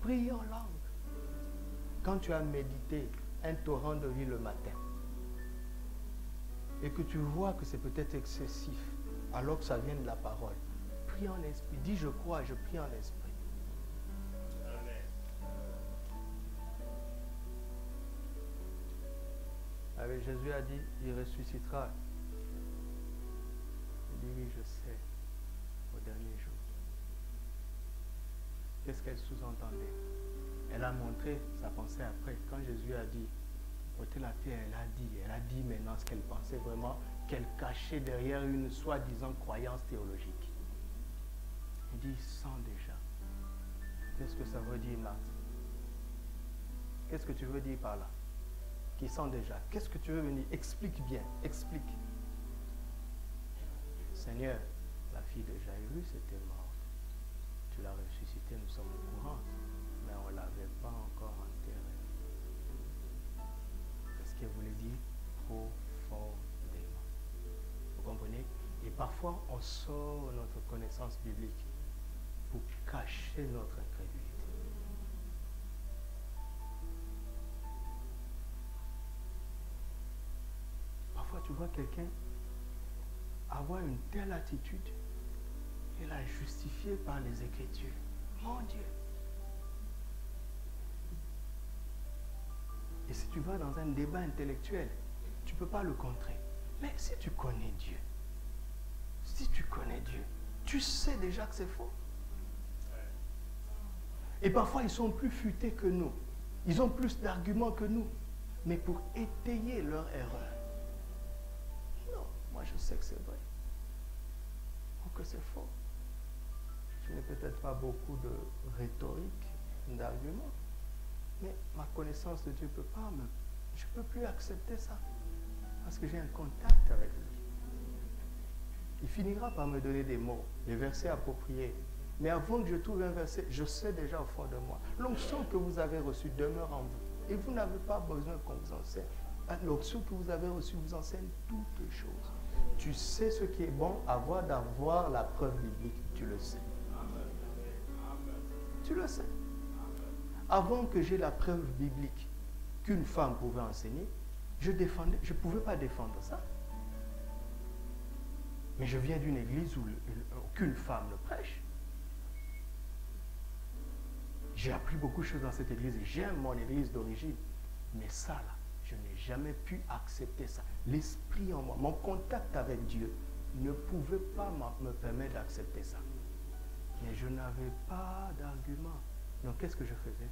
Speaker 1: Prie en langue. Quand tu as médité un torrent de vie le matin et que tu vois que c'est peut-être excessif alors que ça vient de la parole, prie en esprit. Dis je crois, je prie en esprit. Avec Jésus a dit, il ressuscitera. Il dit oui, je sais, au dernier jour. Qu'est-ce qu'elle sous-entendait? Elle a montré sa pensée après. Quand Jésus a dit, ôtez la pierre, elle a dit maintenant ce qu'elle pensait vraiment, qu'elle cachait derrière une soi-disant croyance théologique. Il dit, sens déjà. Qu'est-ce que ça veut dire, Marthe? Qu'est-ce que tu veux dire par là? Qui sent déjà. Qu'est-ce que tu veux venir? Explique bien, explique. Seigneur, la fille de Jairus était morte. Tu l'as ressuscitée, nous sommes au courant, mais on ne l'avait pas encore enterrée. C'est ce qu'elle voulait dire profondément. Vous comprenez? Et parfois, on sort notre connaissance biblique pour cacher notre incrédulité. Parfois, tu vois quelqu'un avoir une telle attitude et la justifier par les Écritures. Mon Dieu! Et si tu vas dans un débat intellectuel, tu ne peux pas le contrer. Mais si tu connais Dieu, tu sais déjà que c'est faux. Et parfois, ils sont plus futés que nous. Ils ont plus d'arguments que nous. Mais pour étayer leur erreur. Non, moi je sais que c'est vrai. Ou que c'est faux. Je n'ai peut-être pas beaucoup de rhétorique, d'arguments. Mais ma connaissance de Dieu ne peut pas me... Je ne peux plus accepter ça. Parce que j'ai un contact avec lui. Il finira par me donner des mots, des versets appropriés. Mais avant que je trouve un verset, je sais déjà au fond de moi. L'onction que vous avez reçue demeure en vous. Et vous n'avez pas besoin qu'on vous enseigne. L'onction que vous avez reçue vous enseigne toutes choses. Tu sais ce qui est bon, d'avoir la preuve biblique. Tu le sais. Tu le sais. Avant que j'ai la preuve biblique qu'une femme pouvait enseigner, je ne pouvais pas défendre ça. Mais je viens d'une église où aucune femme ne prêche. J'ai appris beaucoup de choses dans cette église et j'aime mon église d'origine. Mais ça, là, je n'ai jamais pu accepter ça. L'esprit en moi, mon contact avec Dieu ne pouvait pas me permettre d'accepter ça. Mais je n'avais pas d'argument. Donc, qu'est-ce que je faisais?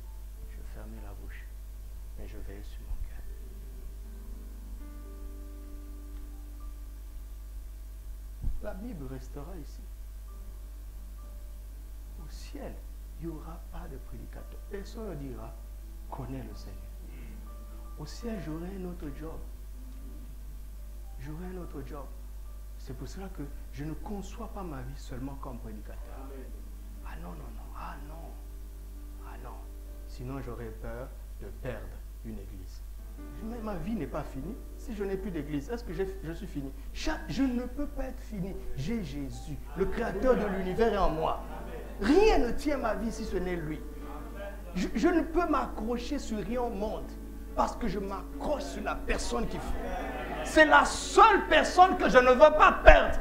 Speaker 1: Je fermais la bouche. Mais je veillais sur mon cœur. La Bible restera ici. Au ciel, il n'y aura pas de prédicateur. Personne ne dira, connais le Seigneur. Au ciel, j'aurai un autre job. J'aurai un autre job. C'est pour cela que je ne conçois pas ma vie seulement comme prédicateur. Ah non, non, non. Ah non. Ah non. Sinon, j'aurais peur de perdre une église. Mais ma vie n'est pas finie. Si je n'ai plus d'église, est-ce que je suis fini? Je ne peux pas être fini. J'ai Jésus, le créateur de l'univers est en moi. Rien ne tient ma vie si ce n'est lui. Je ne peux m'accrocher sur rien au monde parce que je m'accroche sur la personne qui fait. C'est la seule personne que je ne veux pas perdre.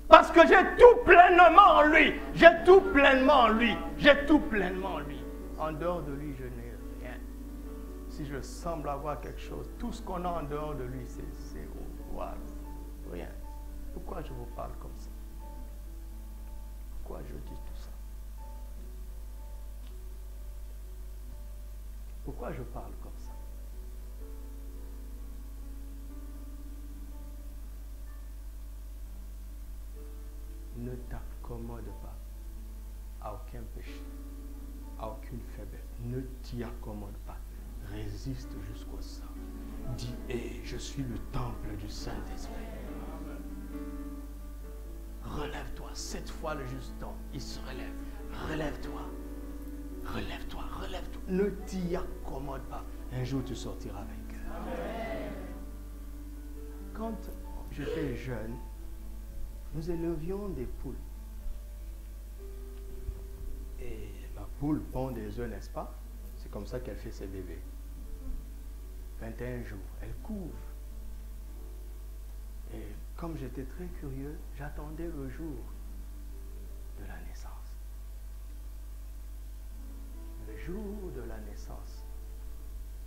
Speaker 1: Parce que j'ai tout pleinement en lui. J'ai tout pleinement en lui. J'ai tout pleinement en lui. En dehors de lui, je n'ai rien. Si je semble avoir quelque chose, tout ce qu'on a en dehors de lui, c'est rien. Pourquoi je vous parle comme ça? Pourquoi je dis tout ça? Pourquoi je parle comme ça? Ne t'accommode pas à aucun péché, à aucune faiblesse. Ne t'y accommode pas. Résiste jusqu'au sang. Dis, je suis le temple du Saint-Esprit. Relève-toi. 7 fois le juste homme, il se relève. Relève-toi. Relève-toi, relève-toi. Ne t'y accommode pas. Un jour, tu sortiras vainqueur. Quand j'étais jeune, nous élevions des poules. Et la poule pond des œufs, n'est-ce pas? C'est comme ça qu'elle fait ses bébés. 21 jours, elle couve. Et comme j'étais très curieux, j'attendais le jour de la naissance. Le jour de la naissance,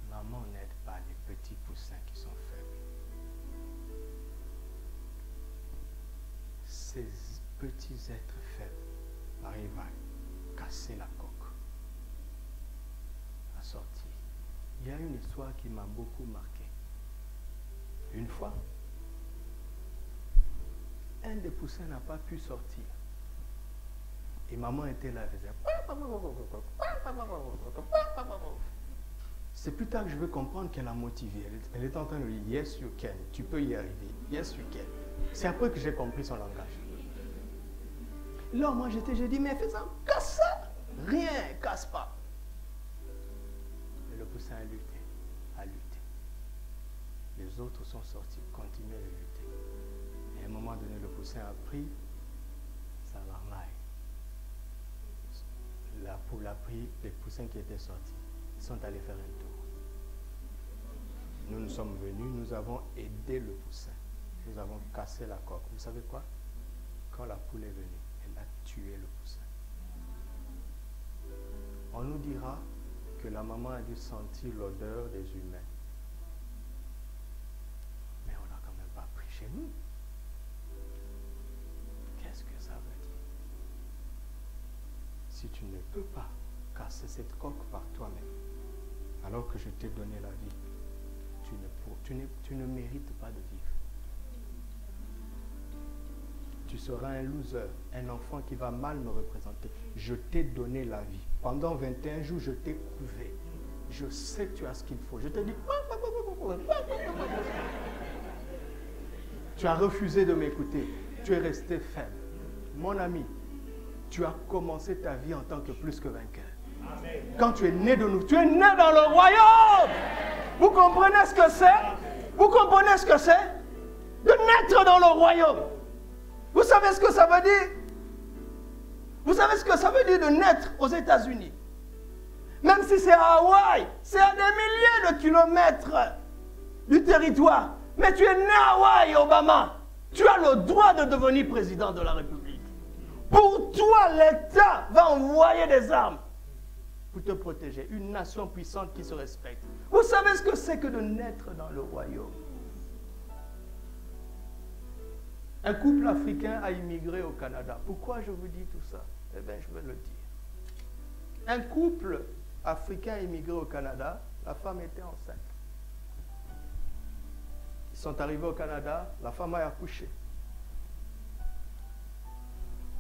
Speaker 1: maman n'aide pas les petits poussins qui sont faibles. Ces petits êtres faibles arrivent à casser la coque, à sortir. Il y a une histoire qui m'a beaucoup marqué. Une fois, un des poussins n'a pas pu sortir. Et maman était là, elle faisait... C'est plus tard que je veux comprendre qu'elle a motivé. Elle est en train de dire, yes you can, tu peux y arriver, yes you can. C'est après que j'ai compris son langage. Là, moi j'ai dit, mais fais ça, casse ça. Rien, casse pas. Et le poussin a lutté, a lutté. Les autres sont sortis, continuaient de lutter. Et à un moment donné, le poussin a pris sa marmaille. La poule a pris les poussins qui étaient sortis. Ils sont allés faire un tour. Nous sommes venus, nous avons aidé le poussin. Nous avons cassé la coque. Vous savez quoi? Quand la poule est venue, elle a tué le poussin. On nous dira que la maman a dû sentir l'odeur des humains. Mais on n'a quand même pas pris chez nous. Qu'est-ce que ça veut dire? Si tu ne peux pas casser cette coque par toi-même, alors que je t'ai donné la vie, tu ne mérites pas de vivre. Tu seras un loser, un enfant qui va mal me représenter. Je t'ai donné la vie. Pendant 21 jours, je t'ai couvé. Je sais que tu as ce qu'il faut. Je t'ai dit... Tu as refusé de m'écouter. Tu es resté faible. Mon ami, tu as commencé ta vie en tant que plus que vainqueur. Amen. Quand tu es né de nous, tu es né dans le royaume. Vous comprenez ce que c'est? Vous comprenez ce que c'est? De naître dans le royaume. Vous savez ce que ça veut dire? Vous savez ce que ça veut dire de naître aux États-Unis? Même si c'est à Hawaï, c'est à des milliers de kilomètres du territoire. Mais tu es né à Hawaï, Obama. Tu as le droit de devenir président de la République. Pour toi, l'État va envoyer des armes pour te protéger. Une nation puissante qui se respecte. Vous savez ce que c'est que de naître dans le royaume? Un couple africain a immigré au Canada. Pourquoi je vous dis tout ça? Eh bien, je vais le dire. Un couple africain a immigré au Canada. La femme était enceinte. Ils sont arrivés au Canada. La femme a accouché.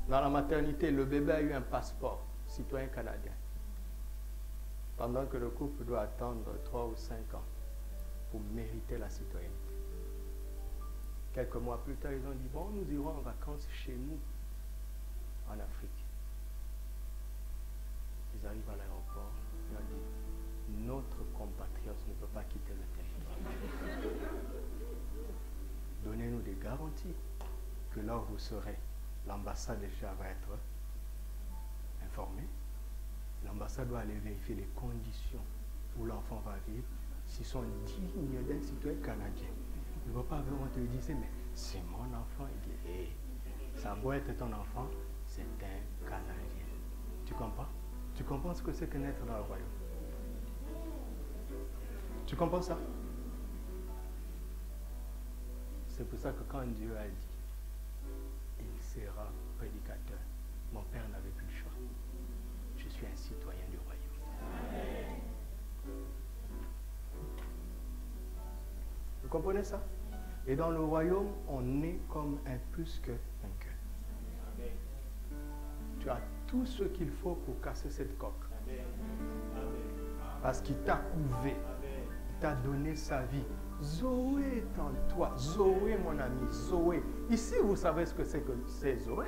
Speaker 1: Dans la maternité, le bébé a eu un passeport citoyen canadien. Pendant que le couple doit attendre 3 ou 5 ans pour mériter la citoyenneté. Quelques mois plus tard, ils ont dit, bon, nous irons en vacances chez nous, en Afrique. Ils arrivent à l'aéroport, ils ont dit, notre compatriote ne peut pas quitter le territoire. Donnez-nous des garanties que là où vous serez, l'ambassade déjà va être informée. L'ambassade doit aller vérifier les conditions où l'enfant va vivre, s'ils sont dignes d'un citoyen canadien. Il ne va pas vraiment te dire, mais c'est mon enfant. Il dit, hey, ça doit être ton enfant, c'est un Canadien. Tu comprends? Tu comprends ce que c'est que naître dans le royaume? Tu comprends ça? C'est pour ça que quand Dieu a dit, il sera prédicateur, mon père n'avait plus le choix. Je suis un citoyen du royaume. Amen. Vous comprenez ça? Et dans le royaume, on est comme un plus que vainqueur. Tu as tout ce qu'il faut pour casser cette coque. Parce qu'il t'a couvé, il t'a donné sa vie. Zoé est en toi. Zoé, mon ami, Zoé. Ici, vous savez ce que c'est Zoé.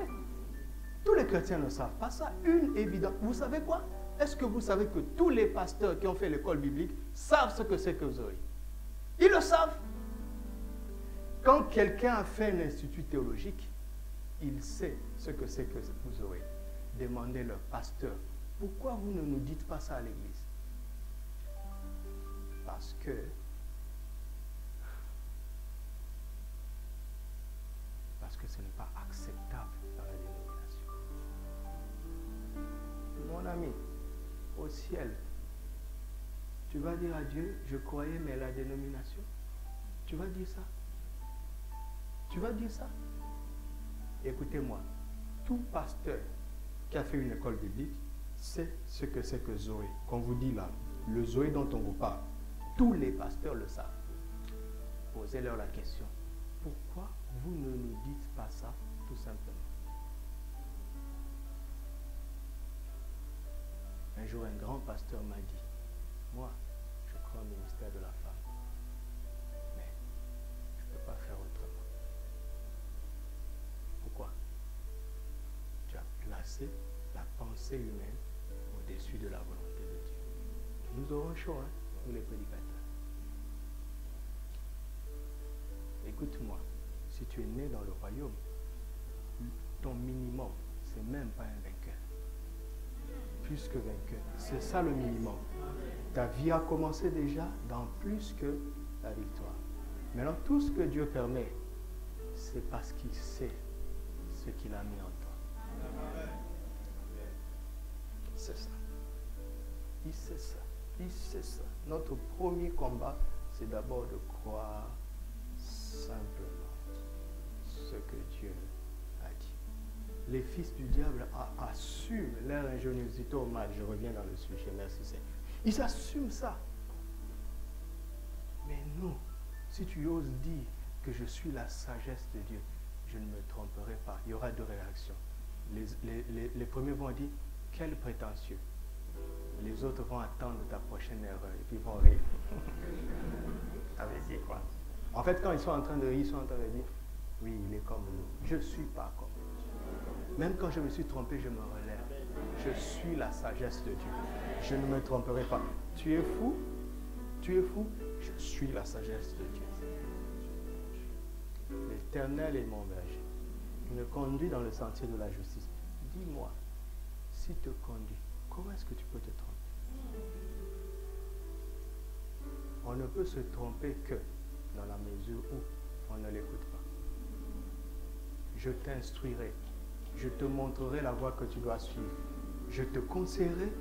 Speaker 1: Tous les chrétiens ne savent pas ça. Une évidence. Vous savez quoi? Est-ce que vous savez que tous les pasteurs qui ont fait l'école biblique savent ce que c'est que Zoé? Ils le savent. Quand quelqu'un a fait un institut théologique, il sait ce que c'est que Zoé. Demandez leur pasteur, pourquoi vous ne nous dites pas ça à l'église? Parce que ce n'est pas acceptable dans la dénomination. Mon ami, au ciel, tu vas dire à Dieu, je croyais, mais la dénomination, tu vas dire ça? Tu vas dire ça? Écoutez-moi, tout pasteur qui a fait une école biblique sait ce que c'est que Zoé. Qu'on vous dit là, le Zoé dont on vous parle, tous les pasteurs le savent. Posez-leur la question. Pourquoi vous ne nous dites pas ça tout simplement? Un jour, un grand pasteur m'a dit, moi, je crois au ministère de la femme, mais je ne peux pas faire autrement. Pourquoi? Tu as placé la pensée humaine au-dessus de la volonté de Dieu. Nous aurons chaud, hein, nous les prédicateurs. Écoute-moi, si tu es né dans le royaume, ton minimum, c'est même pas un vainqueur. Plus que vainqueur. C'est ça le minimum. Ta vie a commencé déjà dans plus que la victoire. Maintenant, tout ce que Dieu permet, c'est parce qu'il sait ce qu'il a mis en toi. C'est ça. Il sait ça. Il sait ça. Notre premier combat, c'est d'abord de croire simplement ce que Dieu a dit. Les fils du diable assument leur ingéniosité au mal. Je reviens dans le sujet, merci Seigneur. Ils assument ça. Mais nous, si tu oses dire que je suis la sagesse de Dieu, je ne me tromperai pas. Il y aura deux réactions. Les premiers vont dire, quel prétentieux. Les autres vont attendre ta prochaine erreur et puis vont rire. T'avais dit quoi? En fait, quand ils sont en train de rire, ils sont en train de dire, oui, il est comme nous. Je ne suis pas comme nous. Même quand je me suis trompé, je me relève. Je suis la sagesse de Dieu. Je ne me tromperai pas. Tu es fou? Tu es fou? Je suis la sagesse de Dieu. L'Éternel est mon berger. Il me conduit dans le sentier de la justice. Dis-moi, s'il te conduit, comment est-ce que tu peux te tromper? On ne peut se tromper que dans la mesure où on ne l'écoute pas. Je t'instruirai, je te montrerai la voie que tu dois suivre. Je te conseillerai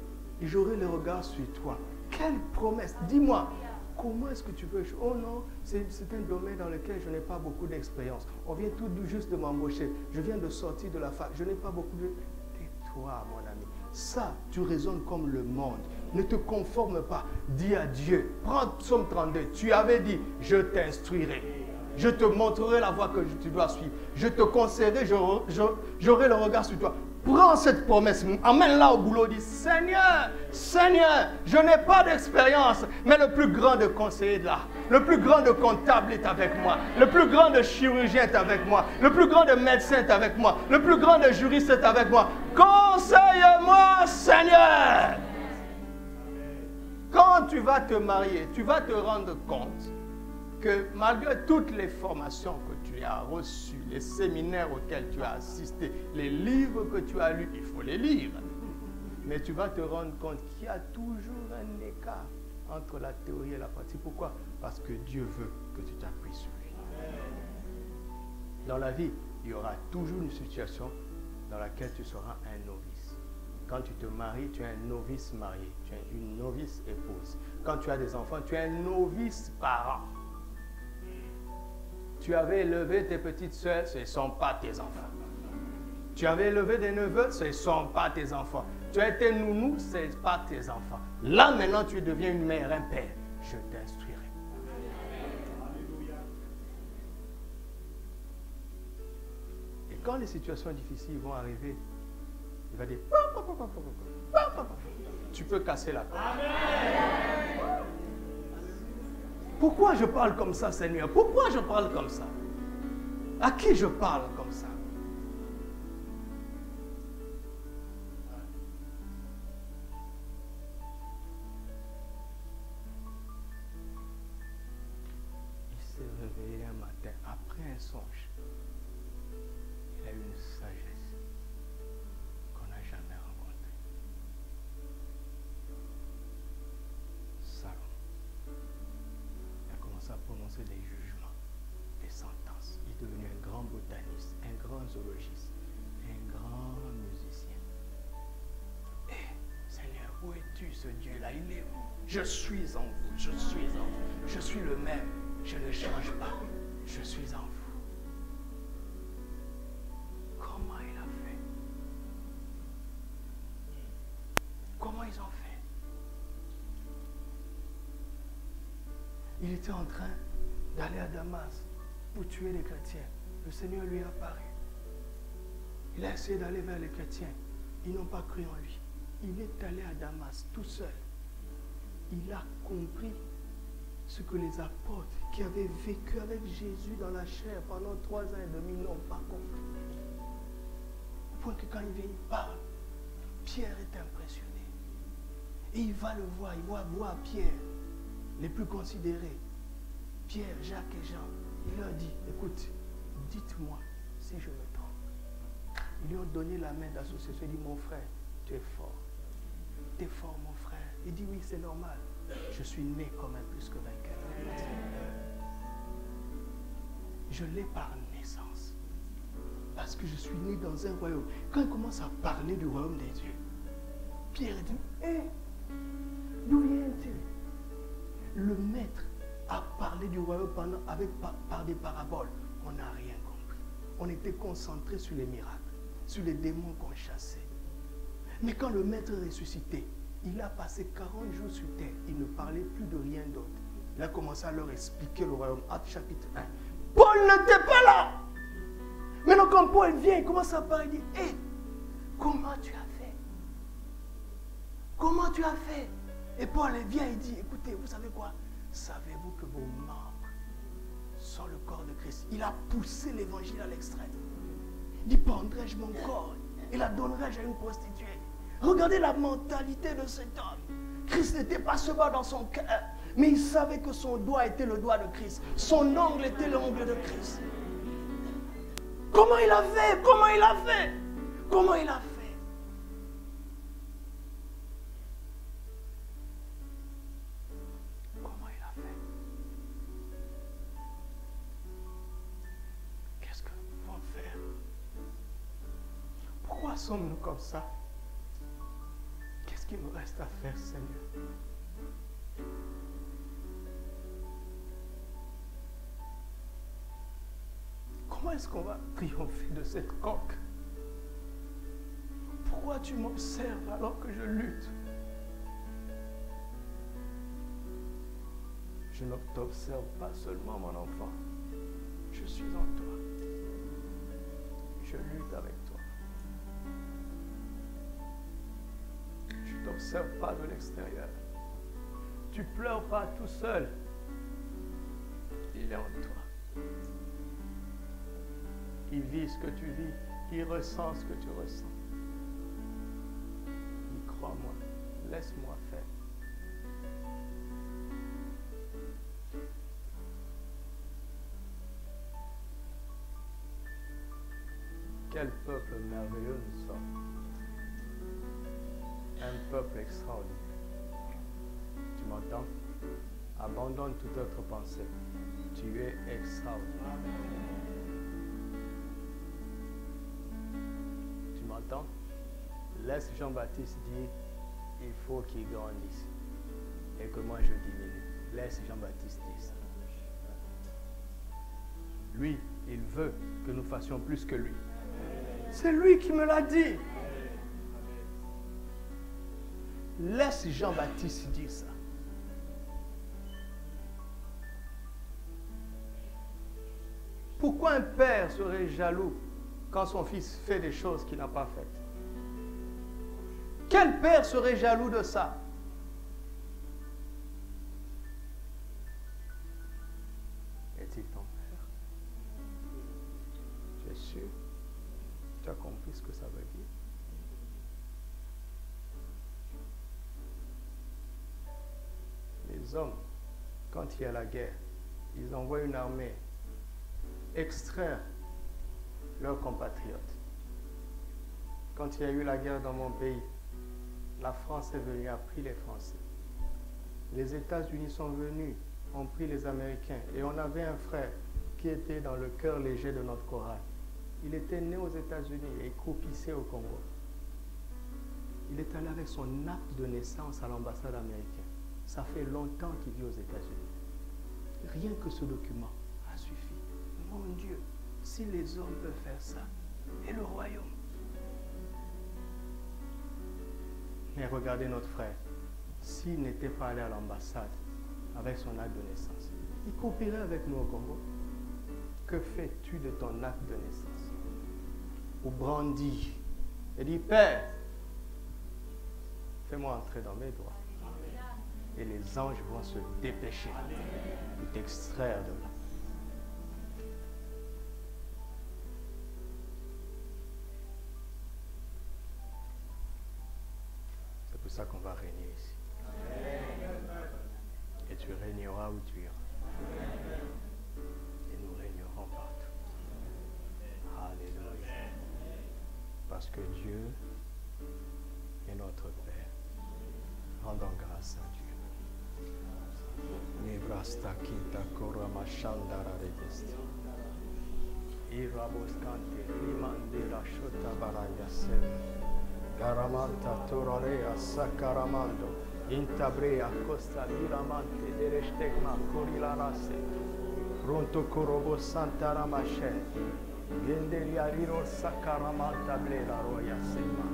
Speaker 1: et j'aurai le regard sur toi. Quelle promesse! Dis-moi, comment est-ce que tu peux... Oh non, c'est un domaine dans lequel je n'ai pas beaucoup d'expérience. On vient tout juste de m'embaucher. Je viens de sortir de la fac. Je n'ai pas beaucoup de... Tais-toi, mon ami. Ça, tu raisonnes comme le monde. Ne te conforme pas. Dis à Dieu. Prends Psaume 32. Tu avais dit, je t'instruirai. Je te montrerai la voie que tu dois suivre. Je te conseillerai, j'aurai le regard sur toi. Prends cette promesse, emmène-la au boulot, dis, Seigneur, Seigneur, je n'ai pas d'expérience, mais le plus grand de conseillers est là. Le plus grand de comptable est avec moi. Le plus grand de chirurgien est avec moi. Le plus grand de médecin est avec moi. Le plus grand de juriste est avec moi. Conseille-moi, Seigneur. Quand tu vas te marier, tu vas te rendre compte que malgré toutes les formations que tu as reçues, les séminaires auxquels tu as assisté, les livres que tu as lus, il faut les lire. Mais tu vas te rendre compte qu'il y a toujours un écart entre la théorie et la pratique. Pourquoi? Parce que Dieu veut que tu t'appuies sur lui. Dans la vie, il y aura toujours une situation dans laquelle tu seras un novice. Quand tu te maries, tu es un novice marié, tu es une novice épouse. Quand tu as des enfants, tu es un novice parent. Tu avais élevé tes petites soeurs, ce ne sont pas tes enfants. Tu avais élevé des neveux, ce ne sont pas tes enfants. Tu as été nounou, ce n'est pas tes enfants. Là, maintenant, tu deviens une mère, un père. Je t'instruirai. Et quand les situations difficiles vont arriver, Il va dire, tu peux casser la porte. Pourquoi je parle comme ça, Seigneur? Pourquoi je parle comme ça? À qui je parle comme ça? Il s'est réveillé un matin après un songe. Il a eu une sagesse qu'on n'a jamais rencontrée. Salomon. Il a commencé à prononcer des jugements, des sentences. Il est devenu un grand botaniste, un grand zoologiste, un grand musicien. Eh, Seigneur, où es-tu, ce Dieu-là? Il est où? Je suis en vous, je suis en vous. Je suis le même, je ne change pas. Je suis en vous. Comment il a fait? Comment ils ont fait? Il était en train d'aller à Damas pour tuer les chrétiens. Le Seigneur lui est apparu. Il a essayé d'aller vers les chrétiens. Ils n'ont pas cru en lui. Il est allé à Damas tout seul. Il a compris ce que les apôtres qui avaient vécu avec Jésus dans la chair pendant 3 ans et demi n'ont pas compris. Au point que quand il vient, il parle. Pierre est impressionné. Et il va le voir, il va voir Pierre, les plus considérés. Pierre, Jacques et Jean. Il leur dit, écoute, dites-moi si je me trompe. Ils lui ont donné la main d'association. Il dit, mon frère, tu es fort. Tu es fort, mon frère. Il dit, oui, c'est normal. Je suis né comme un plus que vainqueur. Je l'ai par naissance. Parce que je suis né dans un royaume. Quand il commence à parler du royaume des dieux, Pierre dit, hé, d'où viens-tu? Le maître a parlé du royaume par des paraboles. On n'a rien compris. On était concentré sur les miracles, sur les démons qu'on chassait. Mais quand le maître est ressuscité, il a passé 40 jours sur terre. Il ne parlait plus de rien d'autre. Il a commencé à leur expliquer le royaume. Actes chapitre 1. Paul n'était pas là. Maintenant, quand Paul vient, il commence à parler. Il dit, hé, comment tu as fait? Comment tu as fait? Et Paul vient et dit, écoutez, vous savez quoi? Savez-vous que vos membres sont le corps de Christ? Il a poussé l'évangile à l'extrême. Il dit, prendrai-je mon corps et la donnerai-je à une prostituée? Regardez la mentalité de cet homme. Christ n'était pas seulement dans son cœur, mais il savait que son doigt était le doigt de Christ. Son ongle était l'ongle de Christ. Comment il a fait? Comment il a fait? Comment il a fait? Comment il a fait? Qu'est-ce que nous pouvons faire? Pourquoi sommes-nous comme ça? Qu'est-ce qu'il nous reste à faire, Seigneur? Comment est-ce qu'on va triompher de cette coque? Pourquoi tu m'observes alors que je lutte? Je ne t'observe pas seulement, mon enfant. Je suis en toi. Je lutte avec toi. Je ne t'observe pas de l'extérieur. Tu ne pleures pas tout seul. Il est en toi. Il vit ce que tu vis. Il ressent ce que tu ressens. Il crois-moi. Laisse-moi faire. Quel peuple merveilleux nous sommes. Un peuple extraordinaire. Tu m'entends? Abandonne toute autre pensée. Tu es extraordinaire. Tu m'entends? Laisse Jean-Baptiste dire, il faut qu'il grandisse. Et que moi je diminue. Laisse Jean-Baptiste dire ça. Lui, il veut que nous fassions plus que lui. C'est lui qui me l'a dit. Laisse Jean-Baptiste dire ça. Pourquoi un père serait jaloux quand son fils fait des choses qu'il n'a pas faites? Quel père serait jaloux de ça? Est-il ton père? Tu es sûr? Tu as compris ce que ça veut dire? Les hommes, quand il y a la guerre, ils envoient une armée extraire leurs compatriotes. Quand il y a eu la guerre dans mon pays, la France est venue, a pris les Français. Les États-Unis sont venus, ont pris les Américains. Et on avait un frère qui était dans le cœur léger de notre chorale. Il était né aux États-Unis et croupissait au Congo. Il est allé avec son acte de naissance à l'ambassade américaine. Ça fait longtemps qu'il vit aux États-Unis. Rien que ce document a suffi. Mon Dieu, si les hommes peuvent faire ça, et le royaume? Mais regardez notre frère. S'il n'était pas allé à l'ambassade avec son acte de naissance, il copierait avec nous au Congo. Que fais-tu de ton acte de naissance? Ou brandis et dis, Père, fais-moi entrer dans mes droits. Et les anges vont se dépêcher de t'extraire de là. C'est pour ça qu'on va régner ici. Et tu régneras où tu iras. Et nous régnerons partout. Alléluia. Parce que Dieu est notre Père. Rendons grâce à Dieu. Nebrasta kinta korama shandara regesti. Iraboskante rimandira shota baraya sem. Garamanta torarea sakaramando. Intabrea costa diramante derestegma corilarase. Ronto korobo santa ramashe. Genderia riro sakaramanta blera roya sema.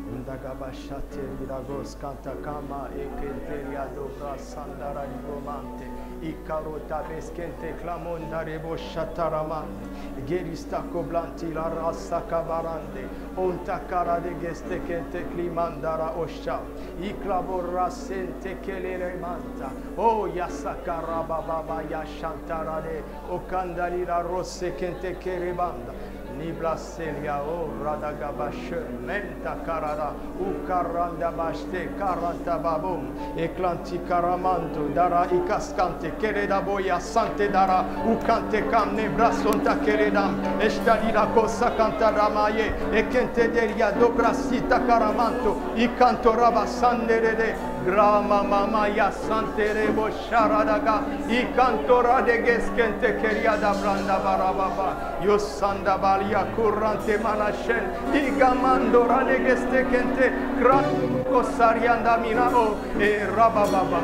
Speaker 1: Undagabashate viragos cantakama e kenteria dobra sandara rigomante. Ikarota beskente clamonda rebo shataramante. Gerista coblanti la rasa cabarande. Onta cara de geste kente climandara osha. Iklaborra sente kelere manta. O yasakara baba yashantarade. O candalira rosse kente kerebanda. Niblaselia o radagabashe menta karada u karanda bashte karanta babum eklanti karamando dara ikaskante kereda boya sante dara u kante kam nebrasonta keredam estalira kosa kanta ramaye ekente deria dobrasita karamanto ikanto rabasandere grama mama ya sante rebo sharadaga ikanto radegeskente keriada branda barababa yosanda bali Kurante manashen igamando ranegeste kente kranko sarianda minao e rabababa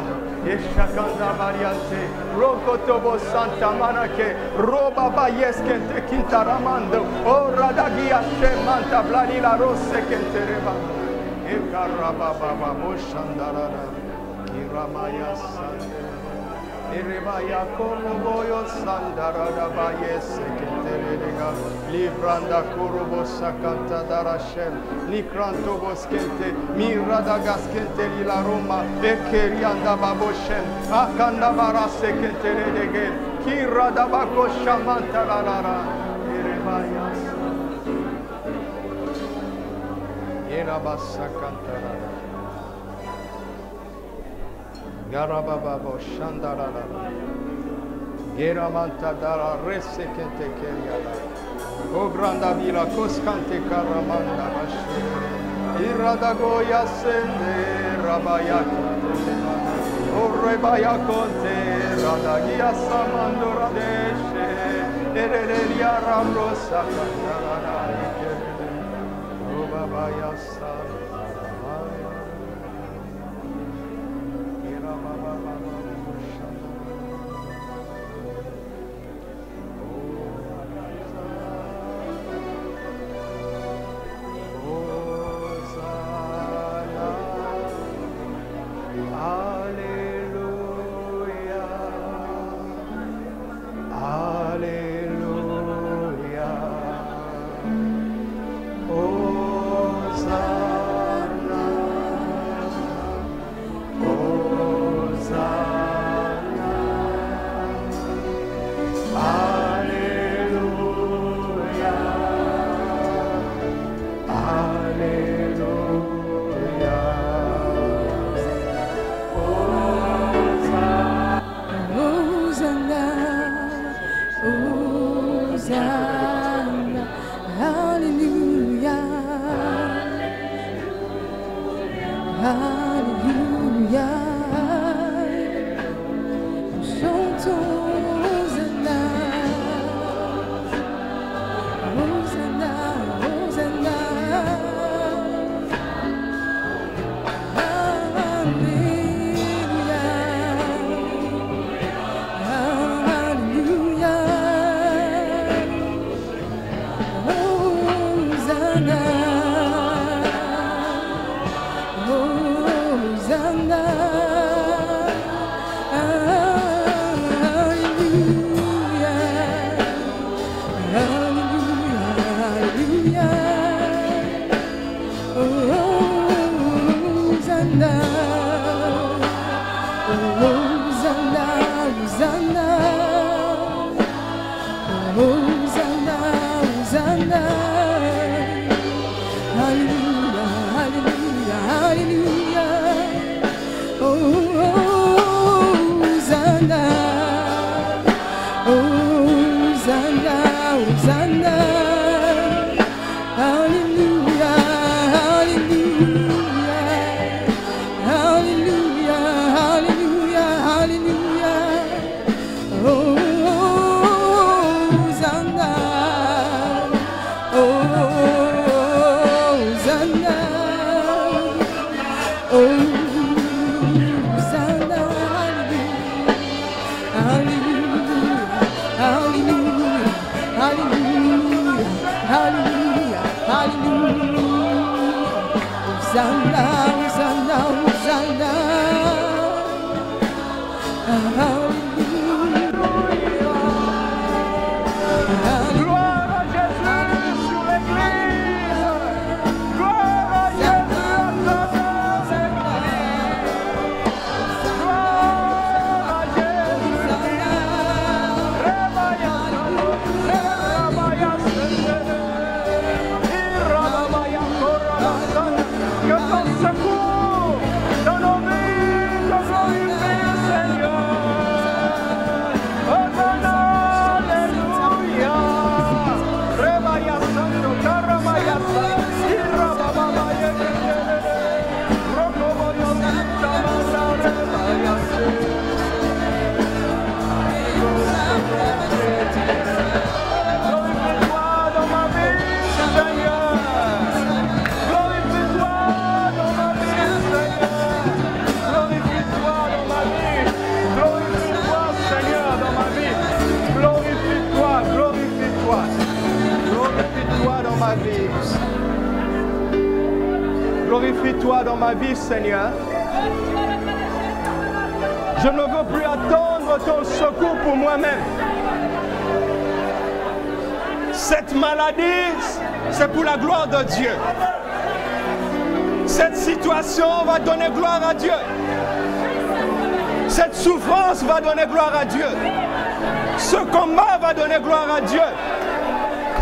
Speaker 1: e shakanda variante rokotobo santa manake robaba yeskente kintaramando o radagia shemanta blanila rosse kente reba e karababa moshandarana kiramaya sande Erebaya koroboyo sandara da baye sekentelega libranda korobo sakanta darashem nikranto boskente mirada gaskente lila Roma ekerianda baboshem akanda bara sekentelega kirada bako shamanta lara erebaya erabasa kantara Garababo Shandarala Geramanta Dara Resekente Keriala O Granda Vila Coscante Caramanda Iradagoya Sende Rabaya O Rebaya Conte Radagia Samando Radeshe Erelia Ramrosa O Babaya Sam
Speaker 2: Hosanna.
Speaker 1: Glorifie-toi dans ma vie, Seigneur. Je ne veux plus attendre ton secours pour moi-même. Cette maladie, c'est pour la gloire de Dieu. Cette situation va donner gloire à Dieu. Cette souffrance va donner gloire à Dieu. Ce combat va donner gloire à Dieu.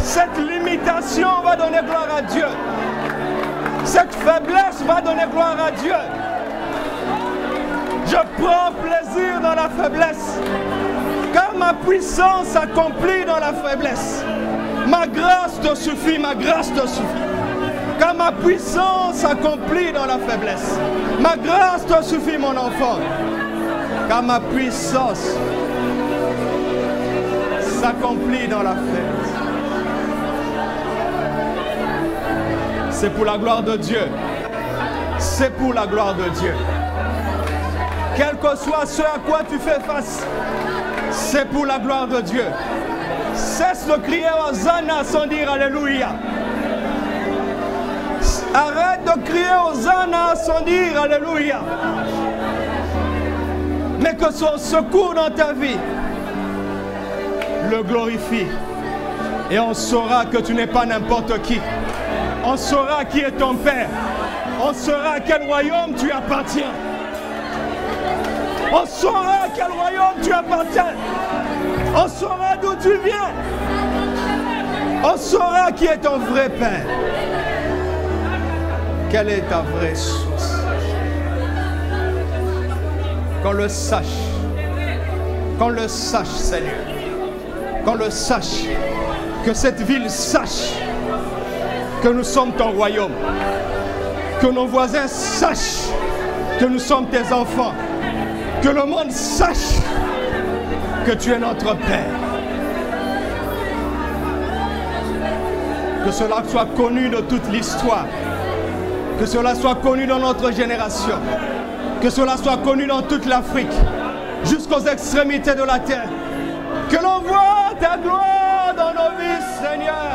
Speaker 1: Cette limitation va donner gloire à Dieu. Cette faiblesse va donner gloire à Dieu. Je prends plaisir dans la faiblesse, car ma puissance s'accomplit dans la faiblesse. Ma grâce te suffit, ma grâce te suffit. Car ma puissance s'accomplit dans la faiblesse. Ma grâce te suffit, mon enfant. Car ma puissance s'accomplit dans la faiblesse. C'est pour la gloire de Dieu. C'est pour la gloire de Dieu. Quel que soit ce à quoi tu fais face, c'est pour la gloire de Dieu. Cesse de crier Hosanna sans dire Alléluia. Arrête de crier Hosanna sans dire Alléluia. Mais que son secours dans ta vie le glorifie. Et on saura que tu n'es pas n'importe qui. On saura qui est ton Père. On saura à quel royaume tu appartiens. On saura à quel royaume tu appartiens. On saura d'où tu viens. On saura qui est ton vrai Père. Quelle est ta vraie source? Qu'on le sache. Qu'on le sache, Seigneur. Qu'on le sache. Que cette ville sache que nous sommes ton royaume. Que nos voisins sachent que nous sommes tes enfants. Que le monde sache que tu es notre Père. Que cela soit connu de toute l'histoire. Que cela soit connu dans notre génération. Que cela soit connu dans toute l'Afrique. Jusqu'aux extrémités de la terre. Que l'on voit ta gloire dans nos vies, Seigneur.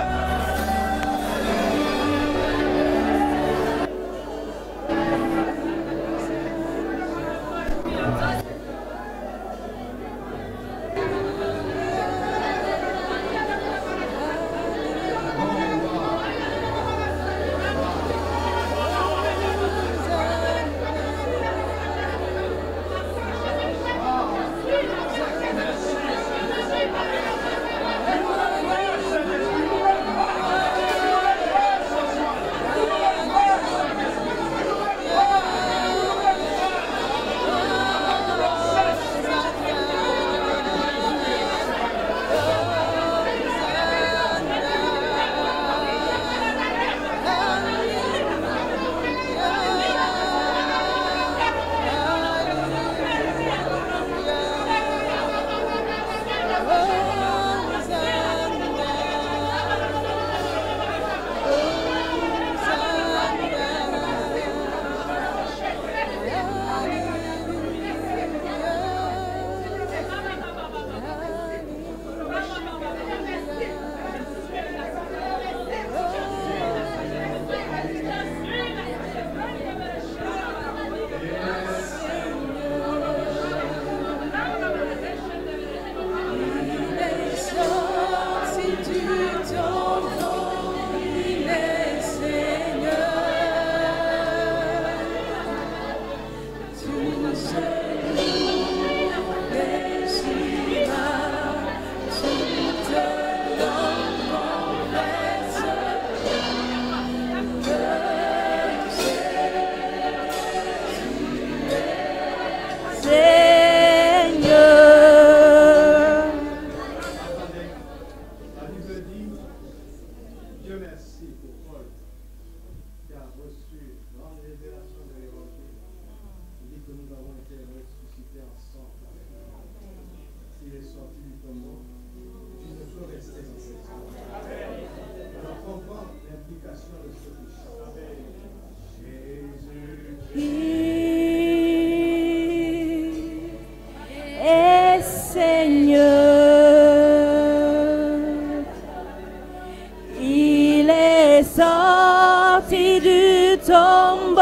Speaker 2: sorti du tombeau,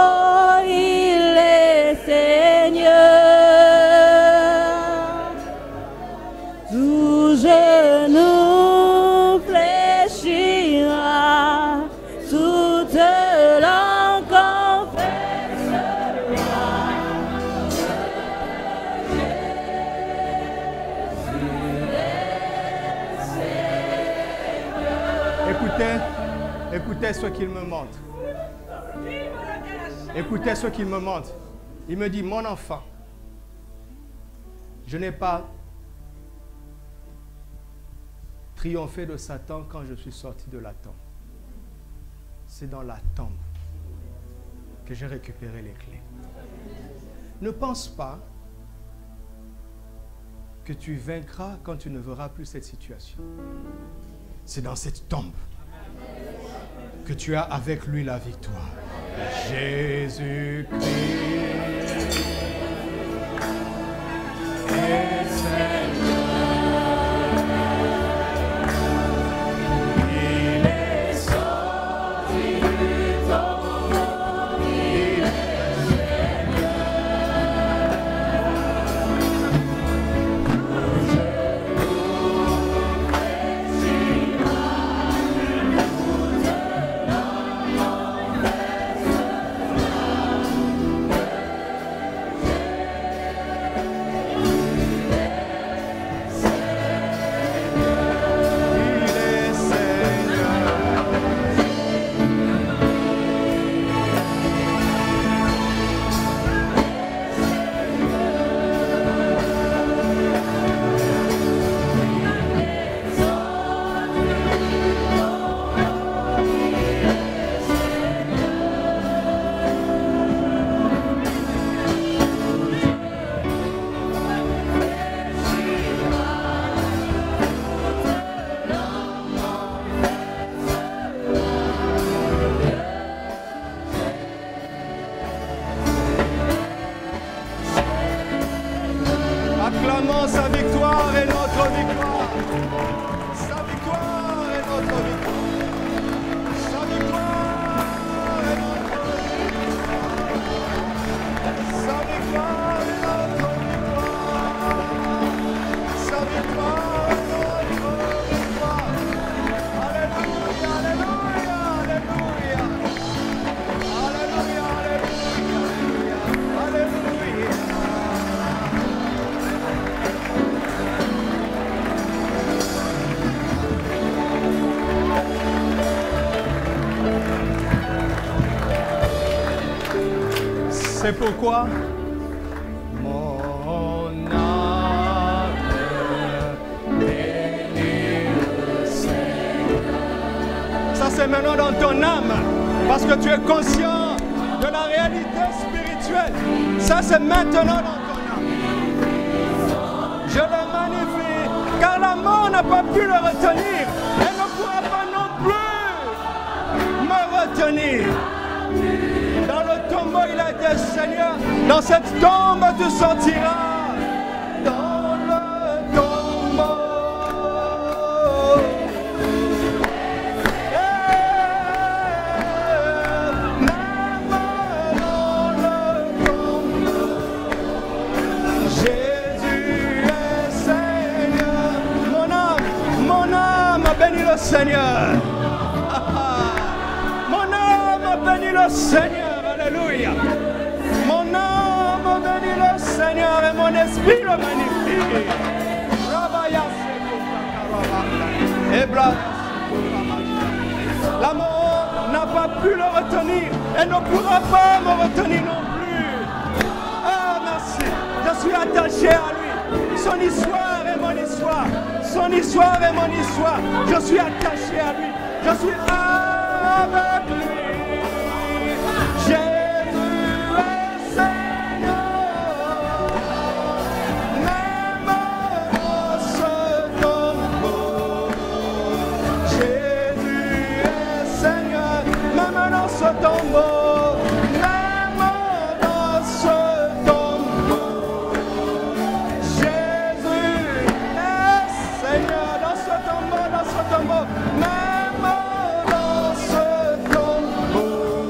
Speaker 2: il est Seigneur. Tout genou fléchira, toute langue confessera.
Speaker 1: Écoutez ce qu'il me montre. Écoutez ce qu'il me montre. Il me dit, mon enfant, je n'ai pas triomphé de Satan quand je suis sorti de la tombe. C'est dans la tombe que j'ai récupéré les clés. Ne pense pas que tu vaincras quand tu ne verras plus cette situation. C'est dans cette tombe que tu as avec lui la victoire. Jésus-Christ est Seigneur. Il est sorti du tombeau, il est Seigneur. Acclamons sa victoire et notre victoire. Sa victoire et notre victoire. Sa victoire et notre victoire. Sa victoire et notre victoire. Sa victoire et notre victoire. Alléluia, alléluia, alléluia. Alléluia, alléluia, alléluia. C'est pourquoi mon âme bénit le Seigneur. Ça c'est maintenant dans ton âme, parce que tu es conscient de la réalité spirituelle. Ça c'est maintenant dans ton âme. Je le magnifie, car la mort n'a pas pu le retenir. Elle ne pourra pas non plus me retenir. Dans le tombeau, il a été Seigneur. Dans cette tombe, tu sortiras. Dans le tombeau. Même dans le tombeau. Jésus est Seigneur. Mon âme bénit le Seigneur. Mon âme bénit le Seigneur. Alléluia. Mon âme bénit le Seigneur et mon esprit le magnifie. La mort n'a pas pu le retenir et ne pourra pas me retenir non plus. Ah, merci. Je suis attaché à lui. Son histoire est mon histoire. Son histoire est mon histoire. Je suis attaché à lui. Je suis avec lui. Tombeau, même dans ce tombeau, Jésus est Seigneur. Dans ce tombeau, même dans ce tombeau,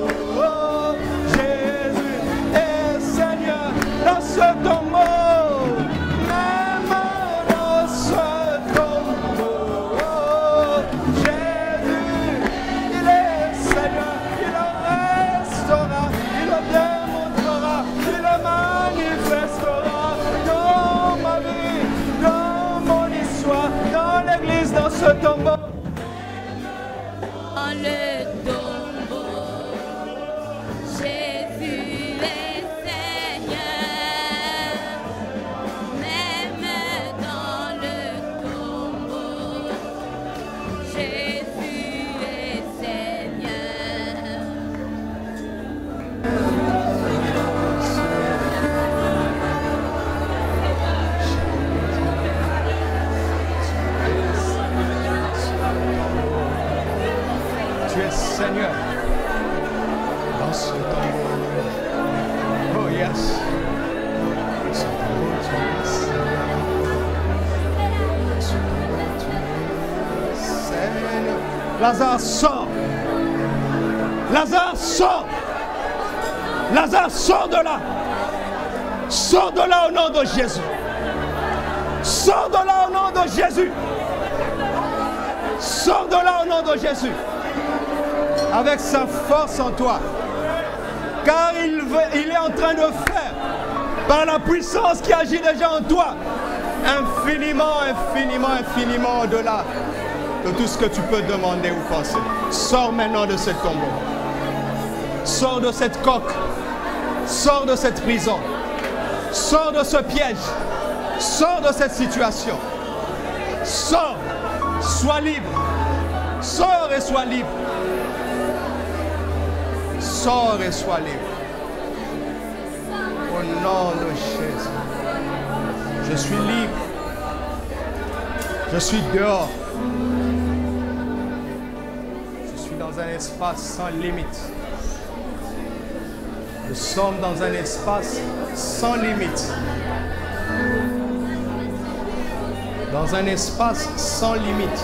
Speaker 1: ce tombeau. Oh yes. Ce tombeau, tu es Seigneur. Lazare, sort. Lazare, sort. Lazare, sors de là. Sors de là au nom de Jésus. Sors de là au nom de Jésus. Sors de là au nom de Jésus. Avec sa force en toi. Car il est en train de faire, par la puissance qui agit déjà en toi, infiniment, infiniment, infiniment au-delà de tout ce que tu peux demander ou penser. Sors maintenant de ce tombeau. Sors de cette coque. Sors de cette prison. Sors de ce piège. Sors de cette situation. Sors. Sois libre. Sors et sois libre. Sors et sois libre. Au nom de Jésus. Je suis libre. Je suis dehors. Je suis dans un espace sans limite. Nous sommes dans un espace sans limite. Dans un espace sans limite.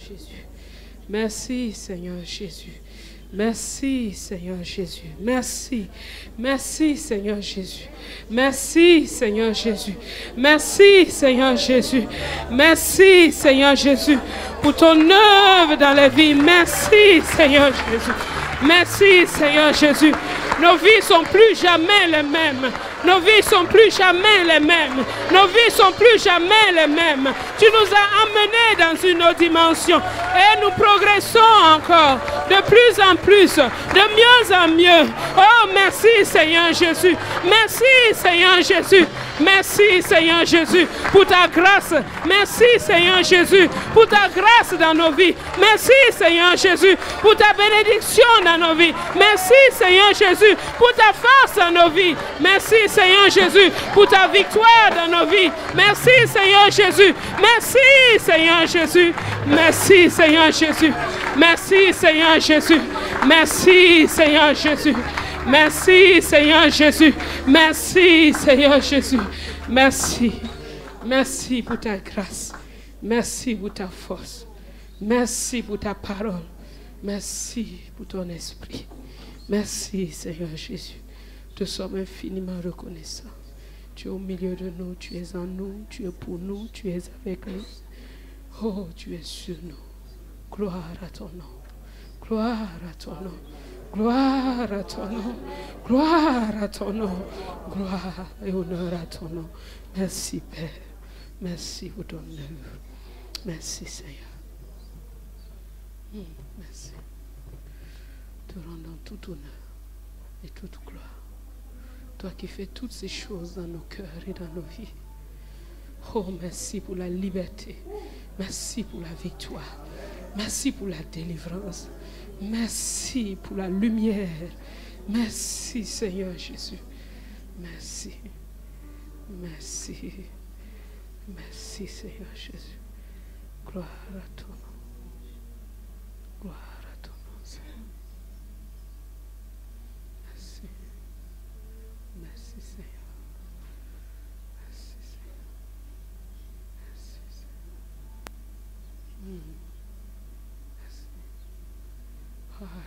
Speaker 3: Jésus. Merci Seigneur Jésus. Merci Seigneur Jésus. Merci. Merci Seigneur Jésus. Merci Seigneur Jésus. Merci Seigneur Jésus. Merci Seigneur Jésus pour ton œuvre dans la vie. Merci Seigneur Jésus. Merci Seigneur Jésus. Nos vies sont plus jamais les mêmes. Nos vies sont plus jamais les mêmes. Nos vies sont plus jamais les mêmes. Tu nous as amenés dans une autre dimension. Et nous progressons encore de plus en plus, de mieux en mieux. Oh, merci Seigneur Jésus. Merci Seigneur Jésus. Merci Seigneur Jésus pour ta grâce. Merci Seigneur Jésus pour ta grâce dans nos vies. Merci Seigneur Jésus pour ta bénédiction dans nos vies. Merci Seigneur Jésus pour ta force dans nos vies. Merci Seigneur Jésus pour ta victoire dans nos vies. Merci Seigneur Jésus. Merci Seigneur Jésus. Merci Seigneur Jésus. Merci Seigneur Jésus. Merci Seigneur Jésus. Merci Seigneur Jésus. Merci Seigneur Jésus. Merci. Merci pour ta grâce. Merci pour ta force. Merci pour ta parole. Merci pour ton esprit. Merci Seigneur Jésus. Nous sommes infiniment reconnaissants. Tu es au milieu de nous, tu es en nous, tu es pour nous, tu es avec nous. Oh, tu es sur nous. Gloire à ton nom. Gloire à ton nom. Gloire à ton nom. Gloire à ton nom. Gloire et honneur à ton nom. Merci Père. Merci pour ton œuvre. Merci Seigneur. Merci. Te rendons tout honneur et toute gloire. Toi qui fais toutes ces choses dans nos cœurs et dans nos vies. Oh, merci pour la liberté. Merci pour la victoire. Merci pour la délivrance. Merci pour la lumière. Merci Seigneur Jésus. Merci. Merci. Merci Seigneur Jésus. Gloire à ton nom. Gloire à ton nom, Seigneur. Merci. Merci Seigneur. Merci Seigneur. Merci Seigneur. Merci.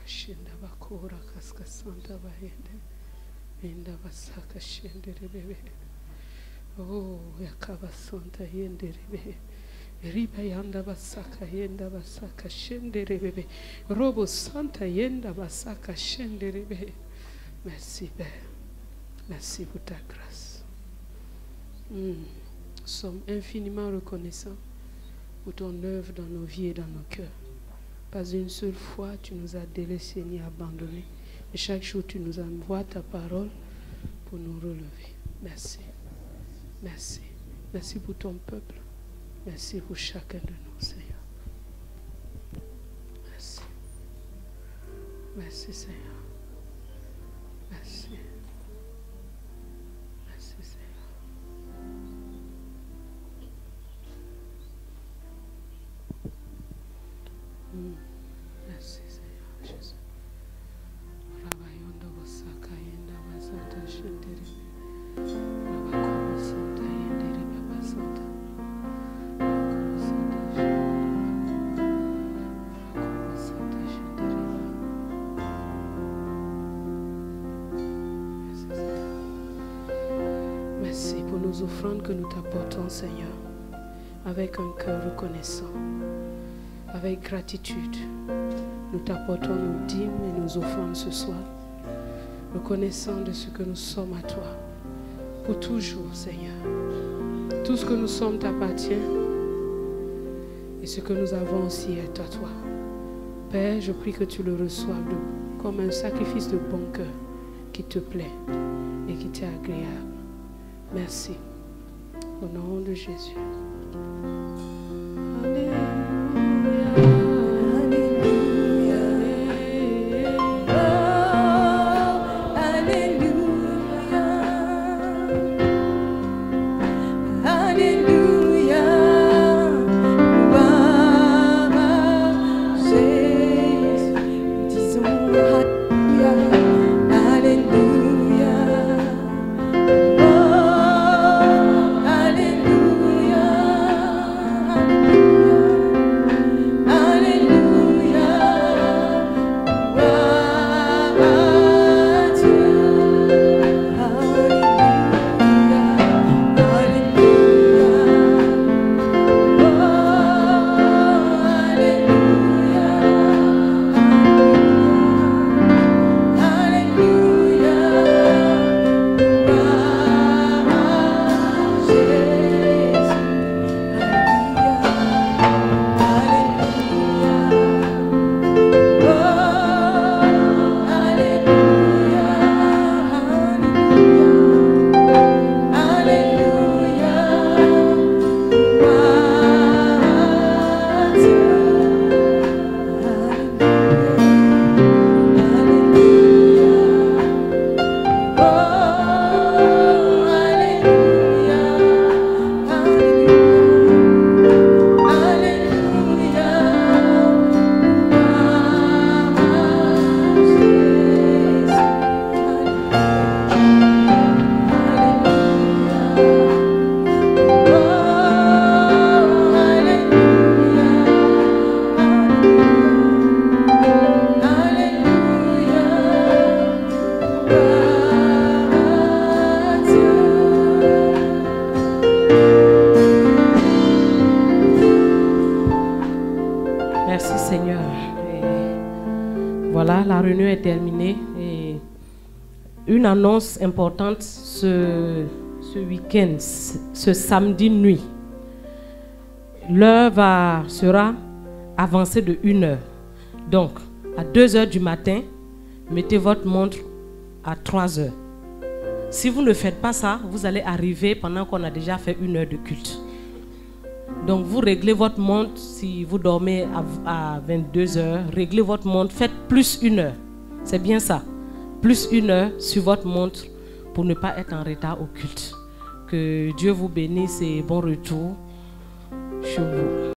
Speaker 3: Shinda bakura kaskasanta bahende. Inda basaka shendere bebe. Oh, yakaba santa yendere bebe. Riba yanda basaka yenda basaka shendere bebe. Robo santa yenda basaka shendere bebe. Merci Père. Merci pour ta grâce. Nous sommes infiniment reconnaissants pour ton œuvre dans nos vies et dans nos cœurs. Pas une seule fois tu nous as délaissés ni abandonnés. Et chaque jour tu nous envoies ta parole pour nous relever. Merci. Merci. Merci pour ton peuple. Merci pour chacun de nous, Seigneur. Merci. Merci, Seigneur. Merci. Merci, Seigneur. Merci, Seigneur Jésus. Rabayonda wasaka yenda wasanta shendere. Rabakoma santa yendere baba santa. Rabakoma santa shendere. Rabakoma santa shendere. Merci, Seigneur. Merci pour nos offrandes que nous t'apportons, Seigneur, avec un cœur reconnaissant. Avec gratitude, nous t'apportons nos dîmes et nos offrandes ce soir, reconnaissant de ce que nous sommes à toi, pour toujours, Seigneur. Tout ce que nous sommes t'appartient, et ce que nous avons aussi est à toi. Père, je prie que tu le reçoives comme un sacrifice de bon cœur qui te plaît et qui t'est agréable. Merci. Au nom de Jésus. Une annonce importante ce week-end, ce samedi nuit. L'heure sera avancée de 1 heure. Donc, à 2 heures du matin, mettez votre montre à 3 heures. Si vous ne faites pas ça, vous allez arriver pendant qu'on a déjà fait 1 heure de culte. Donc, vous réglez votre montre. Si vous dormez à 22 heures, réglez votre montre, faites plus 1 heure. C'est bien ça. Plus 1 heure sur votre montre pour ne pas être en retard au culte.
Speaker 4: Que Dieu vous bénisse et bon retour chez vous.